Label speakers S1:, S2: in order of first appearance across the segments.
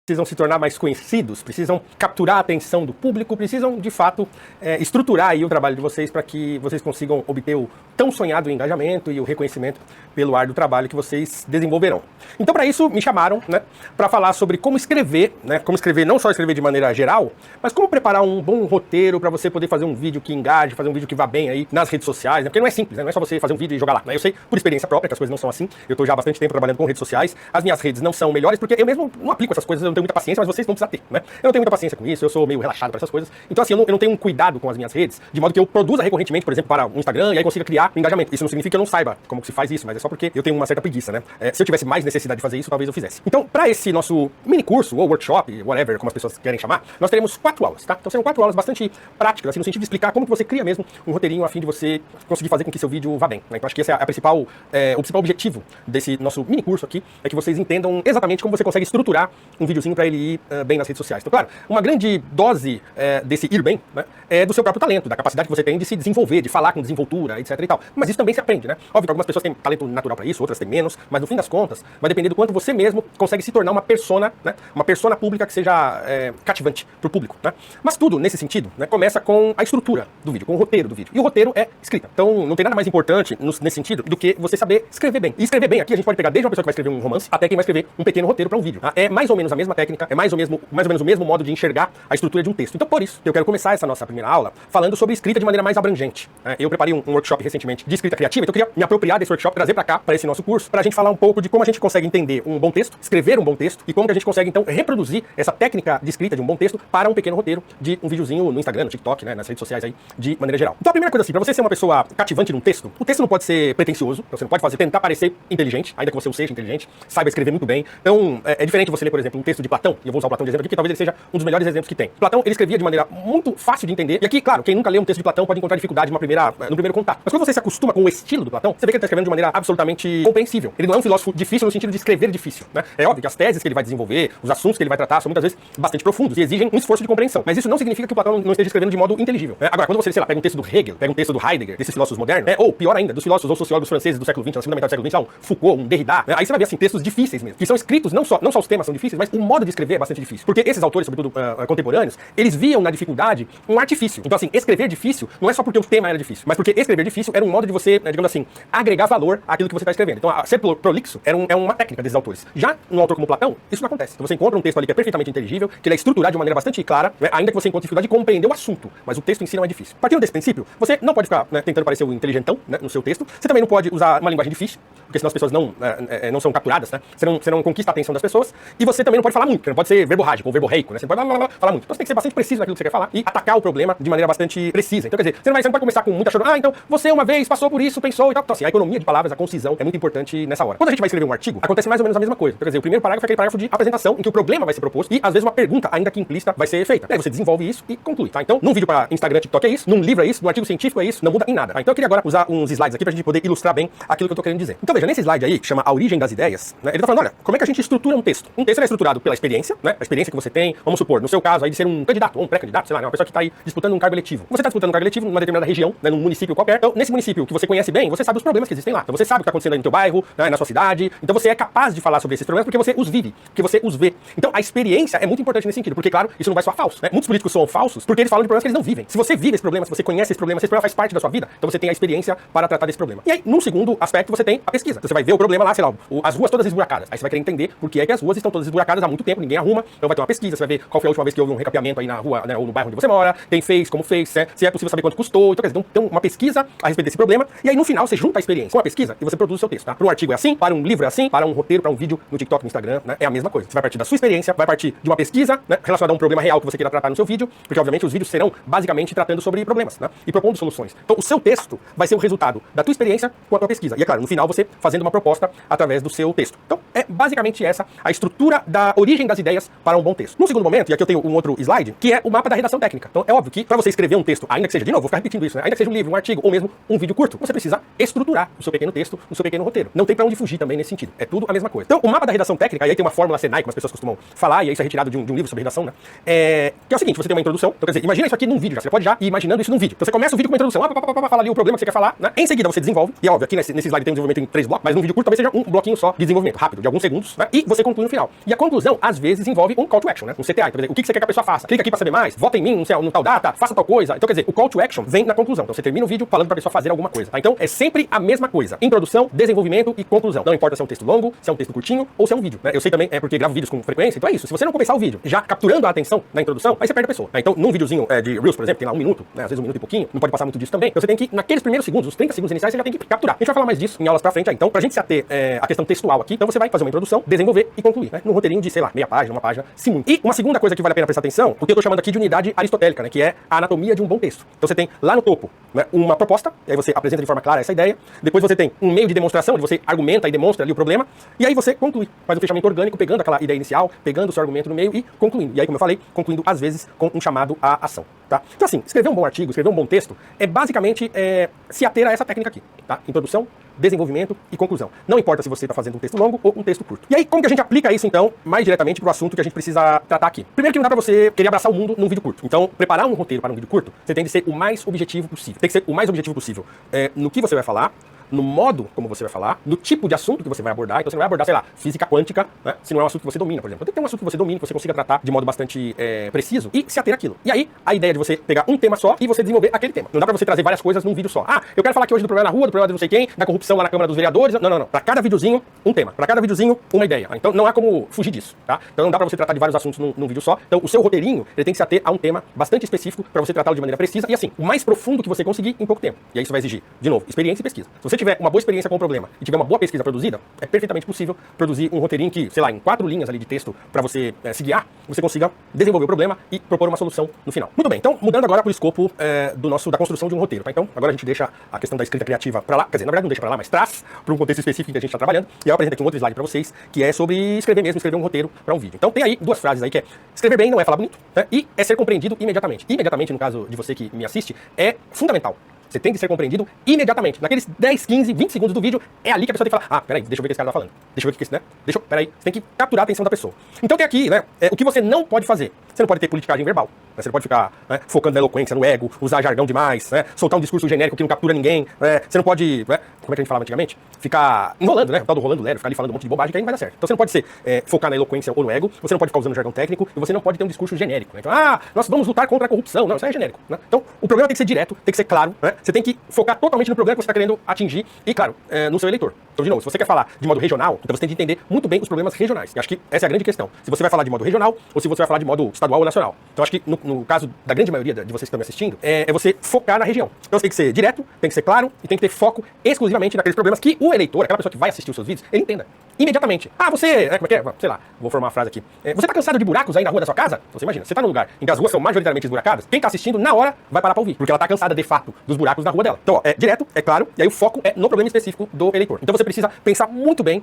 S1: precisam se tornar mais conhecidos, precisam capturar a atenção do público, precisam, de fato, estruturar aí o trabalho de vocês para que vocês consigam obter o tão sonhado engajamento e o reconhecimento pelo árduo trabalho que vocês desenvolverão. Então, para isso, me chamaram, né, para falar sobre como escrever, né, como escrever, não só escrever de maneira geral, mas como preparar um bom roteiro para você poder fazer um vídeo que engaje, fazer um vídeo que vá bem aí nas redes sociais, né, porque não é simples, né, não é só você fazer um vídeo e jogar lá, né, eu sei por experiência própria que as coisas não são assim, eu estou já há bastante tempo trabalhando com redes sociais, as minhas redes não são melhores porque eu mesmo não aplico essas coisas, eu não tenho muita paciência, mas vocês vão precisar ter, né, eu não tenho muita paciência com isso, eu sou meio relaxado para essas coisas, então assim, eu não tenho um cuidado com as minhas redes, de modo que eu produza recorrentemente, por exemplo, para o Instagram e aí consiga criar um engajamento. Isso não significa que eu não saiba como que se faz isso, mas é só porque eu tenho uma certa preguiça, né? Se eu tivesse mais necessidade de fazer isso, talvez eu fizesse. Então, para esse nosso mini curso, ou workshop, whatever, como as pessoas querem chamar, nós teremos 4 aulas, tá? Então serão 4 aulas bastante práticas, assim, no sentido de explicar como que você cria mesmo um roteirinho a fim de você conseguir fazer com que seu vídeo vá bem, né? Então acho que esse é o principal objetivo desse nosso mini curso aqui, é que vocês entendam exatamente como você consegue estruturar um videozinho para ele ir bem nas redes sociais. Então, claro, uma grande dose desse ir bem, né, é do seu próprio talento, da capacidade que você tem de se desenvolver, de falar com desenvoltura, etc e tal. Mas isso também se aprende, né? Óbvio que algumas pessoas têm talento natural para isso, outras têm menos, mas no fim das contas, vai depender do quanto você mesmo consegue se tornar uma persona, né? Uma persona pública que seja cativante pro público, né? Mas tudo, nesse sentido, né, começa com a estrutura do vídeo, com o roteiro do vídeo. E o roteiro é escrita. Então, não tem nada mais importante nesse sentido do que você saber escrever bem. E escrever bem aqui, a gente pode pegar desde uma pessoa que vai escrever um romance até quem vai escrever um pequeno roteiro para um vídeo. Tá? É mais ou menos a mesma técnica, é mais ou menos o mesmo modo de enxergar a estrutura de um texto. Então, por isso, eu quero começar essa nossa primeira aula falando sobre escrita de maneira mais abrangente. Eu preparei um workshop recentemente de escrita criativa, então eu queria me apropriar desse workshop, trazer para cá, para esse nosso curso, para a gente falar um pouco de como a gente consegue entender um bom texto, escrever um bom texto, e como que a gente consegue, então, reproduzir essa técnica de escrita de um bom texto para um pequeno roteiro de um videozinho no Instagram, no TikTok, né, nas redes sociais aí, de maneira geral. Então, a primeira coisa assim, para você ser uma pessoa cativante num texto, o texto não pode ser pretencioso, então você não pode tentar parecer inteligente, ainda que você não seja inteligente, saiba escrever muito bem. Então, é diferente você ler, por exemplo, um texto de Platão, e eu vou usar o Platão de exemplo aqui, porque talvez ele seja um dos melhores exemplos que tem. Platão, ele escrevia de maneira muito fácil de entender, e aqui, claro, quem nunca leu um texto de Platão pode encontrar dificuldade no primeiro contato. Mas quando você se acostuma com o estilo do Platão, você vê que ele está escrevendo de maneira absolutamente compreensível. Ele não é um filósofo difícil no sentido de escrever difícil, né? É óbvio que as teses que ele vai desenvolver, os assuntos que ele vai tratar são muitas vezes bastante profundos e exigem um esforço de compreensão. Mas isso não significa que o Platão não esteja escrevendo de modo inteligível. Agora, quando você, sei lá, pega um texto do Hegel, pega um texto do Heidegger, desses filósofos modernos, ou pior ainda, dos filósofos ou sociólogos franceses do século XX, na segunda metade do século XX, um Foucault, um Derrida, aí você vai ver assim, textos difíceis mesmo, que são escritos, não só os temas são difíceis, mas o modo de escrever é bastante difícil. Porque esses autores, sobretudo contemporâneos, eles viam na dificuldade um artifício. Então assim, escrever difícil não é só porque o tema era difícil, mas porque escrever difícil era um modo de você, digamos assim, agregar valor àquilo que você está escrevendo. Então, ser prolixo é uma técnica desses autores. Já num autor como Platão, isso não acontece. Então, você encontra um texto ali que é perfeitamente inteligível, que ele é estruturado de maneira bastante clara, né, ainda que você encontre dificuldade de compreender o assunto, mas o texto em si não é difícil. Partindo desse princípio, você não pode ficar, né, tentando parecer o inteligentão, né, no seu texto. Você também não pode usar uma linguagem difícil, porque senão as pessoas não são capturadas, né? Você não conquista a atenção das pessoas. E você também não pode falar muito, você não pode ser verborrágico ou verborreico, né? Você não pode falar muito. Então você tem que ser bastante preciso naquilo que você quer falar e atacar o problema de maneira bastante precisa. Então, quer dizer, você não pode começar com muita chorona. Então, você uma vez passou por isso, pensou e tal. Então, assim, a economia de palavras, a concisão é muito importante nessa hora. Quando a gente vai escrever um artigo, acontece mais ou menos a mesma coisa. Então, quer dizer, o primeiro parágrafo é aquele parágrafo de apresentação em que o problema vai ser proposto e, às vezes, uma pergunta, ainda que implícita, vai ser feita. E aí você desenvolve isso e conclui, tá? Então, num vídeo para Instagram, TikTok é isso, num livro é isso, num artigo científico é isso, não muda em nada, tá? Então, eu queria agora usar uns slides aqui pra gente poder ilustrar bem aquilo que eu tô querendo dizer. Então, veja, nesse slide aí, que chama A Origem das Ideias, né, ele tá falando, olha, como é que a gente estrutura um texto? Um texto é estruturado pela experiência, né? A experiência que você tem, vamos supor, no seu caso aí de ser um candidato ou um pré-candidato, sei lá, né, uma pessoa que tá aí disputando um cargo eletivo. Você tá disputando um cargo eletivo numa determinada região, né, num município qualquer. Então, nesse município que você conhece bem, você sabe os problemas que existem lá. Então, você sabe o que tá acontecendo aí no teu bairro, né, na sua cidade. Então, você é capaz de falar sobre esses problemas porque você os vive, porque você os vê. Então, a experiência é muito importante nesse sentido, porque, claro, isso não vai soar falso, né? Muitos políticos são falsos porque eles falam de problemas que eles não vivem. Se você vive esse problema, se você conhece esse problema faz parte da sua vida, então você tem a experiência para tratar desse problema. E aí, num segundo aspecto, você tem a pesquisa. Então, você vai ver o problema lá, sei lá, as ruas todas esburacadas. Aí você vai querer entender por que é que as ruas estão todas esburacadas há muito tempo, ninguém arruma. Então vai ter uma pesquisa, você vai ver qual foi a última vez que houve um recapeamento aí na rua, né, ou no bairro onde você mora, quem fez, como fez, se é possível saber quanto custou. Então, quer dizer, então uma pesquisa a respeito desse problema, e aí no final você junta a experiência com a pesquisa e você produz o seu texto, tá? Para um artigo é assim, para um livro é assim, para um roteiro, para um vídeo no TikTok, no Instagram, né, é a mesma coisa. Você vai partir da sua experiência, vai partir de uma pesquisa, né, relacionada a um problema real que você queira tratar no seu vídeo, porque obviamente os vídeos serão basicamente tratando sobre problemas, né, e propondo soluções. Então o seu texto vai ser o resultado da tua experiência com a tua pesquisa. E é claro, no final você fazendo uma proposta através do seu texto. Então é basicamente essa a estrutura da origem das ideias para um bom texto. No segundo momento, e aqui eu tenho um outro slide, que é o mapa da redação técnica. Então é óbvio que para você escrever um texto, ainda que seja, de novo, vou ficar repetindo isso, né, ainda que seja um livro, um artigo ou mesmo um vídeo curto, você precisa estruturar o seu pequeno texto, o seu pequeno roteiro. Não tem para onde fugir também nesse sentido. É tudo a mesma coisa. Então o mapa da redação técnica, aí tem uma fórmula Senai, como as pessoas costumam falar, e isso é retirado de um livro sobre redação, né? Que é o seguinte, você tem uma introdução, então quer dizer, imagina isso aqui num vídeo, já. Você pode já ir imaginando isso num vídeo. Então você começa o vídeo com uma introdução, fala ali o problema que você quer falar, né? Em seguida você desenvolve, e é óbvio, aqui nesse slide tem um desenvolvimento em 3 blocos, mas num vídeo curto talvez seja um bloquinho só de desenvolvimento, rápido, de alguns segundos, né? E você conclui no final. E a conclusão, às vezes, envolve um call to action, né? Um CTA. Então, o que você quer que a pessoa faça? Clica aqui pra saber mais, vota em mim, no tal data, faça tal coisa. Então, quer dizer, o call to action vem na conclusão. Então, você termina o vídeo falando pra pessoa fazer alguma coisa, tá? Então, é sempre a mesma coisa. Introdução, desenvolvimento e conclusão. Não importa se é um texto longo, se é um texto curtinho ou se é um vídeo, né? Eu sei também, porque gravo vídeos com frequência, então é isso. Se você não começar o vídeo já capturando a atenção na introdução, aí você perde a pessoa, né? Então, num videozinho de Reels, por exemplo, tem lá 1 minuto, né? Às vezes 1 minuto e pouquinho, não pode passar muito disso também. Então, você tem que, naqueles primeiros segundos, os 30 segundos iniciais, você já tem que capturar. A gente vai falar mais disso em aulas pra frente aí. Então, pra gente se ater a questão textual aqui, então você vai fazer uma introdução, desenvolver e concluir, né? Num roteirinho de, sei lá, meia página, uma página, se muito. E uma segunda coisa que vale a pena prestar atenção, porque eu tô chamando aqui de unidade aristotélica, né? Que é a anatomia de um bom texto. Então, você tem lá no topo, né, uma proposta, e aí você apresenta de forma clara essa ideia. Depois você tem um meio de demonstração, onde você argumenta e demonstra ali o problema. E aí você conclui, faz um fechamento orgânico, pegando aquela ideia inicial, pegando o seu argumento no meio e concluindo. E aí, como eu falei, concluindo às vezes com um chamado à ação, tá? Então assim, escrever um bom artigo, escrever um bom texto, é basicamente se ater a essa técnica aqui, tá? Introdução, desenvolvimento e conclusão. Não importa se você está fazendo um texto longo ou um texto curto. E aí, como que a gente aplica isso, então, mais diretamente pro assunto que a gente precisa tratar aqui? Primeiro que não dá pra você querer abraçar o mundo num vídeo curto. Então, preparar um roteiro para um vídeo curto, você tem que ser o mais objetivo possível. Tem que ser o mais objetivo possível no que você vai falar, no modo como você vai falar, no tipo de assunto que você vai abordar. Então você não vai abordar, sei lá, física quântica, né? Se não é um assunto que você domina, por exemplo. Então tem que ter um assunto que você domine, que você consiga tratar de modo bastante preciso e se ater àquilo. E aí, a ideia de você pegar um tema só e você desenvolver aquele tema. Não dá pra você trazer várias coisas num vídeo só. Ah, eu quero falar aqui hoje do problema na rua, do problema de não sei quem, da corrupção lá na Câmara dos Vereadores. Não. Pra cada videozinho, um tema. Pra cada videozinho, uma ideia. Então não há como fugir disso, tá? Então não dá pra você tratar de vários assuntos num vídeo só. Então o seu roteirinho, ele tem que se ater a um tema bastante específico pra você tratá-lo de maneira precisa e assim, o mais profundo que você conseguir em pouco tempo. E aí isso vai exigir, de novo, experiência e pesquisa. Se você tiver uma boa experiência com o problema e tiver uma boa pesquisa produzida, é perfeitamente possível produzir um roteirinho que, sei lá, em 4 linhas ali de texto pra você se guiar, você consiga desenvolver o problema e propor uma solução no final. Muito bem, então mudando agora pro escopo da construção de um roteiro, tá? Então agora a gente deixa a questão da escrita criativa pra lá, quer dizer, na verdade não deixa pra lá, mas traz para um contexto específico que a gente tá trabalhando, e aí eu apresento aqui um outro slide pra vocês, que é sobre escrever mesmo, escrever um roteiro pra um vídeo. Então tem aí 2 frases aí que é: escrever bem não é falar bonito, né? E é ser compreendido imediatamente. Imediatamente, no caso de você que me assiste, é fundamental. Você tem que ser compreendido imediatamente. Naqueles 10, 15, 20 segundos do vídeo, é ali que a pessoa tem que falar: ah, peraí, deixa eu ver o que esse cara tá falando. Deixa eu ver o que esse, né? Peraí, você tem que capturar a atenção da pessoa. Então tem aqui, né, o que você não pode fazer. Você não pode ter politicagem verbal, né? Você não pode ficar, né, focando na eloquência, no ego, usar jargão demais, né? Soltar um discurso genérico que não captura ninguém, né? Você não pode, né, como é que a gente falava antigamente? Ficar enrolando, né? O tal do rolando lero, ficar ali falando um monte de bobagem que aí não vai dar certo. Então você não pode focar na eloquência ou no ego, você não pode ficar usando jargão técnico e você não pode ter um discurso genérico, né? Então, nós vamos lutar contra a corrupção. Não, isso aí é genérico, né? Então o programa tem que ser direto, tem que ser claro, né? Você tem que focar totalmente no problema que você está querendo atingir e, claro, no seu eleitor. Então, de novo, se você quer falar de modo regional, então você tem que entender muito bem os problemas regionais. E acho que essa é a grande questão. Se você vai falar de modo regional ou se você vai falar de modo estadual ou nacional. Então, acho que no caso da grande maioria de vocês que estão me assistindo, é você focar na região. Então, você tem que ser direto, tem que ser claro e tem que ter foco exclusivamente naqueles problemas que o eleitor, aquela pessoa que vai assistir os seus vídeos, ele entenda. Imediatamente. Ah, você... como é que é? Sei lá, vou formar uma frase aqui. Você tá cansado de buracos aí na rua da sua casa? Então, você imagina, você tá num lugar em que as ruas são majoritariamente esburacadas, quem tá assistindo, na hora, vai parar pra ouvir. Porque ela tá cansada, de fato, dos buracos na rua dela. Então, ó, é direto, é claro, e aí o foco é no problema específico do eleitor. Então, você precisa pensar muito bem,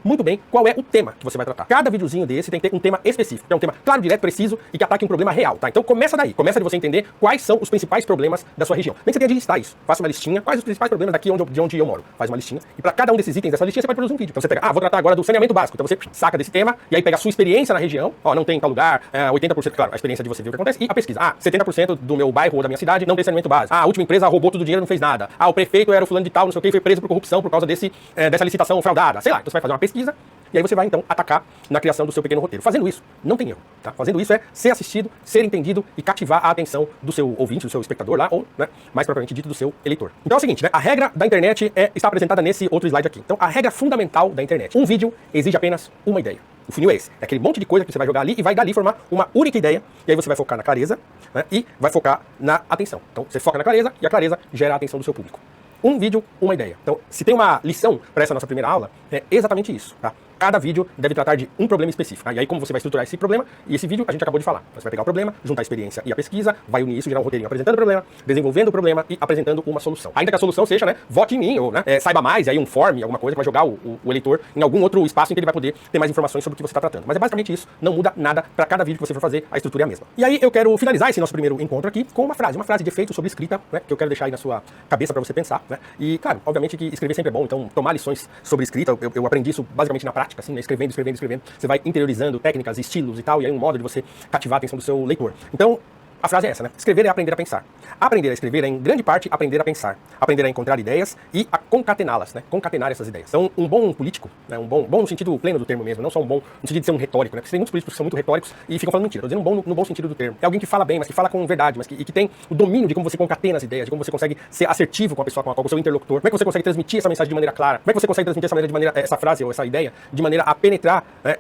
S1: qual é o tema que você vai tratar. Cada videozinho desse tem que ter um tema específico, que é um tema claro, direto, preciso e que ataque um problema real, tá? Então, começa daí. Começa de você entender quais são os principais problemas da sua região. Nem que você tenha de listar isso. Faça uma listinha. Quais os principais problemas daqui de onde eu moro? Faz uma listinha. E pra cada um desses itens dessa listinha, você vai produzir um vídeo. Então, você pega, vou tratar agora do saneamento básico. Então, você saca desse tema e aí pega a sua experiência na região. Ó, não tem em tal lugar, 80%, claro, a experiência de você ver o que acontece. E a pesquisa. 70% do meu bairro ou da minha cidade não tem saneamento básico. A última empresa roubou todo o dinheiro e não fez nada. O prefeito era o fulano de tal, não sei o que, foi preso por corrupção por causa dessa licitação fraudada. Sei lá. Então, você vai fazer uma pesquisa e aí você vai, então, atacar na criação do seu pequeno roteiro. Fazendo isso, não tem erro, tá? Fazendo isso é ser assistido, ser entendido e cativar a atenção do seu ouvinte, do seu espectador lá, ou, né, mais propriamente dito, do seu eleitor. Então é o seguinte, né? A regra da internet está apresentada nesse outro slide aqui. Então, a regra fundamental da internet. Um vídeo exige apenas uma ideia. O funil é esse. É aquele monte de coisa que você vai jogar ali e vai dali formar uma única ideia. E aí você vai focar na clareza, né, e vai focar na atenção. Então, você foca na clareza e a clareza gera a atenção do seu público. Um vídeo, uma ideia. Então, se tem uma lição para essa nossa primeira aula, é exatamente isso, tá? Cada vídeo deve tratar de um problema específico. E aí, como você vai estruturar esse problema, e esse vídeo a gente acabou de falar. Você vai pegar o problema, juntar a experiência e a pesquisa, vai unir isso, gerar um roteirinho apresentando o problema, desenvolvendo o problema e apresentando uma solução. Ainda que a solução seja, né, vote em mim, ou, né, saiba mais, e aí um form, alguma coisa que vai jogar o eleitor em algum outro espaço em que ele vai poder ter mais informações sobre o que você está tratando. Mas é basicamente isso, não muda nada para cada vídeo que você for fazer, a estrutura é a mesma. E aí eu quero finalizar esse nosso primeiro encontro aqui com uma frase de efeito sobre escrita, né, que eu quero deixar aí na sua cabeça para você pensar, né? E, claro, obviamente que escrever sempre é bom, então tomar lições sobre escrita, eu aprendi isso basicamente na prática, assim, né, escrevendo, você vai interiorizando técnicas, estilos e tal, e aí um modo de você cativar a atenção do seu leitor. Então, A frase é essa, né? Escrever é aprender a pensar. Aprender a escrever é, em grande parte, aprender a pensar. Aprender a encontrar ideias e a concatená-las, né? Concatenar essas ideias. Então, um bom político, né? Bom no sentido pleno do termo mesmo, não só um bom no sentido de ser um retórico, né? Porque tem muitos políticos que são muito retóricos e ficam falando mentira. Tô dizendo um bom no bom sentido do termo. É alguém que fala bem, mas que fala com verdade, mas que tem o domínio de como você concatena as ideias, de como você consegue ser assertivo com a pessoa com o seu interlocutor. Como é que você consegue transmitir essa mensagem de maneira clara? Como é que você consegue transmitir essa frase ou essa ideia de maneira a penetrar, né,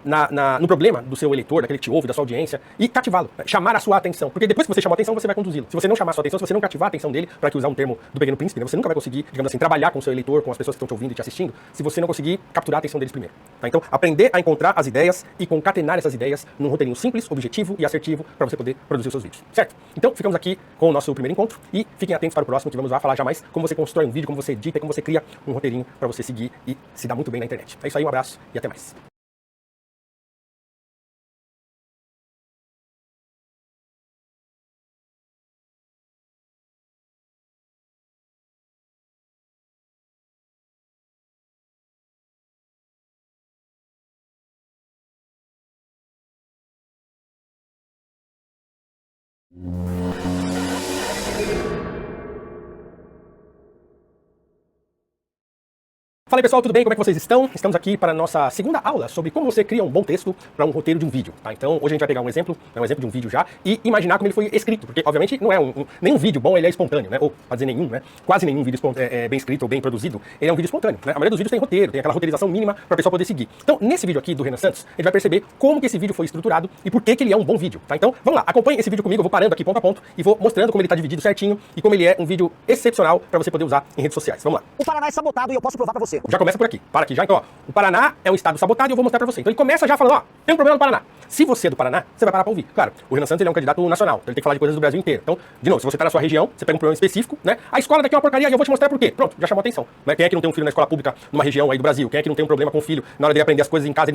S1: no problema do seu eleitor, daquele que te ouve, da sua audiência, e cativá-lo, né? Chamar a sua atenção. Porque depois que você chamou a atenção, você vai conduzi-lo. Se você não chamar a sua atenção, se você não cativar a atenção dele, para que usar um termo do Pequeno Príncipe, né, você nunca vai conseguir, digamos assim, trabalhar com o seu eleitor, com as pessoas que estão te ouvindo e te assistindo, se você não conseguir capturar a atenção deles primeiro. Tá? Então, aprender a encontrar as ideias e concatenar essas ideias num roteirinho simples, objetivo e assertivo para você poder produzir os seus vídeos. Certo? Então, ficamos aqui com o nosso primeiro encontro e fiquem atentos para o próximo, que vamos lá falar já mais como você constrói um vídeo, como você edita e como você cria um roteirinho para você seguir e se dar muito bem na internet. É isso aí, um abraço e até mais. Fala aí pessoal, tudo bem? Como é que vocês estão? Estamos aqui para a nossa segunda aula sobre como você cria um bom texto para um roteiro de um vídeo, tá? Então hoje a gente vai pegar um exemplo de um vídeo já e imaginar como ele foi escrito, porque obviamente não é nenhum vídeo bom, ele é espontâneo, né? Ou para dizer nenhum, né? Quase nenhum vídeo bem escrito ou bem produzido, ele é um vídeo espontâneo, né? A maioria dos vídeos tem roteiro, tem aquela roteirização mínima para a pessoa poder seguir. Então nesse vídeo aqui do Renan Santos, a gente vai perceber como que esse vídeo foi estruturado e por que ele é um bom vídeo, tá? Então vamos lá, acompanhe esse vídeo comigo, eu vou parando aqui ponto a ponto e vou mostrando como ele está dividido certinho e como ele é um vídeo excepcional para você poder usar em redes sociais. Vamos lá.
S2: O Paraná é sabotado e eu posso provar pra você.
S1: Já começa por aqui. Para aqui já, então, ó. O Paraná é um estado sabotado e eu vou mostrar pra você. Então ele começa já falando, ó, tem um problema no Paraná. Se você é do Paraná, você vai parar pra ouvir. Claro, o Renan Santos ele é um candidato nacional, então ele tem que falar de coisas do Brasil inteiro. Então, de novo, se você tá na sua região, você pega um problema específico, né? A escola daqui é uma porcaria e eu vou te mostrar por quê. Pronto, já chamou atenção. Né? Quem é que não tem um filho na escola pública numa região aí do Brasil? Quem é que não tem um problema com o filho na hora de aprender as coisas em casa e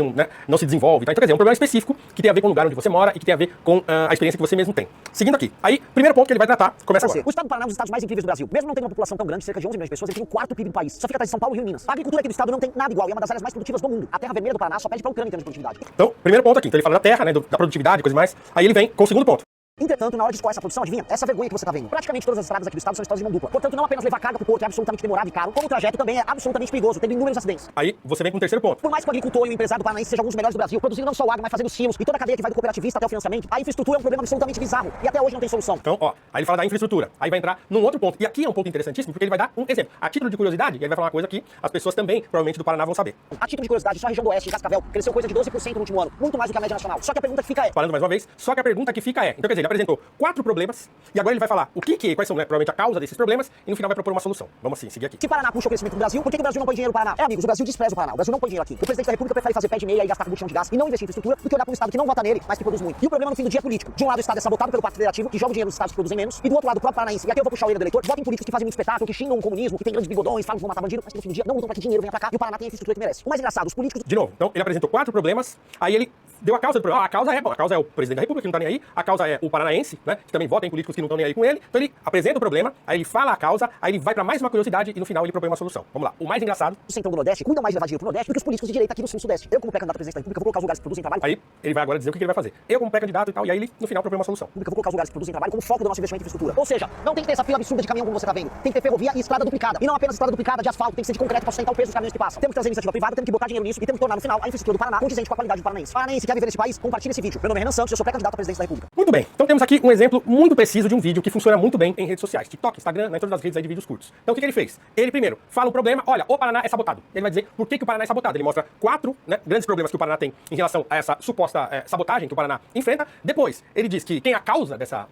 S1: não se desenvolve? Tá? Então, quer dizer, é um problema específico que tem a ver com o lugar onde você mora e que tem a ver com a experiência que você mesmo tem. Seguindo aqui. Aí, primeiro ponto que ele vai tratar, começa agora.
S2: O estado do Paraná é um dos estados mais incríveis do Brasil. Mesmo não tendo uma população tão grande, cerca de 11 milhões de pessoas, ele tem o quarto PIB do país. Só fica atrás de São Paulo, Rio e Minas. A agricultura aqui do estado não tem nada igual e é uma das áreas mais produtivas do mundo. A terra vermelha do Paraná só pede pra Ucrânia em termos de produtividade.
S1: Então, primeiro ponto aqui. Então ele fala da terra, né, da produtividade e coisa mais. Aí ele vem com o segundo ponto.
S2: Entretanto, na hora de escoar essa produção, adivinha? Essa vergonha que você tá vendo. Praticamente todas as estradas aqui do estado são estradas de mão dupla. Portanto, não apenas levar carga pro porto é absolutamente demorado e caro, como o trajeto também é absolutamente perigoso, tendo inúmeros acidentes.
S1: Aí você vem com o terceiro ponto.
S2: Por mais que o agricultor e o empresário do paranaense sejam alguns dos melhores do Brasil, produzindo não só o agro, mas fazendo os silos e toda a cadeia que vai do cooperativista até o financiamento, a infraestrutura é um problema absolutamente bizarro e até hoje não tem solução.
S1: Então, ó, aí ele fala da infraestrutura. Aí vai entrar num outro ponto. E aqui é um ponto interessantíssimo, porque ele vai dar um exemplo. A título de curiosidade, e ele vai falar uma coisa que as pessoas também, provavelmente do Paraná, vão saber.
S2: A título de curiosidade, só a região do Oeste, em Cascavel, cresceu coisa de 12% no último ano, muito mais do que a média nacional. Só que a pergunta que fica é...
S1: Falando mais uma vez, só que a pergunta que fica é... Então, quer dizer, ele apresentou 4 problemas, e agora ele vai falar quais são, né, provavelmente a causa desses problemas, e no final vai propor uma solução. Vamos assim, seguir aqui.
S2: Se Paraná puxa o crescimento do Brasil, por que o Brasil não põe dinheiro no Paraná? Amigos, o Brasil despreza o Paraná. O Brasil não põe dinheiro aqui. O presidente da República prefere fazer pé de meia e gastar com buchão de gás e não investir em infraestrutura do que olhar para um estado que não vota nele, mas que produz muito. E o problema no fim do dia é político. De um lado o estado é sabotado pelo Pacto Federativo, que joga o dinheiro dos estados que produzem menos, e do outro lado o próprio paranaense. E aqui eu vou puxar o orelha do eleitor, vota em políticos que fazem muito espetáculo, que xingam o comunismo, que tem grandes bigodões, falam que vão matar bandido, mas que no fim do dia não lutam para que dinheiro venha pra cá e o Paraná tem a infraestrutura que merece. O mais engraçado, os políticos...
S1: De novo, então ele apresentou 4 problemas, aí ele deu a causa do problema. A causa é o presidente da República, que não tá nem aí, a causa é o paranaense, né, que também vota em políticos que não estão nem aí com ele. Então ele apresenta o problema, aí ele fala a causa, aí ele vai pra mais uma curiosidade e no final ele propõe uma solução. Vamos lá. O mais engraçado...
S2: O centrão do Nordeste cuida mais de levar dinheiro pro Nordeste do que os políticos de direita aqui no Sul-Sudeste. Eu, como pré-candidato à presidência da República, vou colocar os lugares que produzem trabalho...
S1: Aí ele vai agora dizer o que ele vai fazer. Eu, como pré-candidato e tal, e aí ele no final propõe uma solução.
S2: Eu vou colocar os lugares que produzem trabalho como foco do nosso investimento em infraestrutura. Ou seja, não tem que ter essa fila absurda de caminhão como você tá vendo. Tem que ter ferrovia e estrada duplicada. E não apenas estrada duplicada de asfalto, tem que ser de concreto para sustentar o peso dos caminhões que passam. Temos que trazer iniciativa privada, temos que botar dinheiro nisso e temos que tornar no final a infraestrutura do Paraná condizente com a qualidade do paranaense. Paranaense quer viver nesse país? Compartilhe esse vídeo. Meu nome é Renan Santos, eu sou pré-candidato à presidência da República.
S1: Muito bem, então temos aqui um exemplo muito preciso de um vídeo que funciona muito bem em redes sociais. TikTok, Instagram, né, todas as redes aí de vídeos curtos. Então o que ele fez? Ele primeiro fala um problema, olha, o Paraná é sabotado. Ele vai dizer por que o Paraná é sabotado. Ele mostra 4, né, grandes problemas que o Paraná tem em relação a essa suposta sabotagem que o Paraná enfrenta. Depois, ele diz que quem é a causa dessa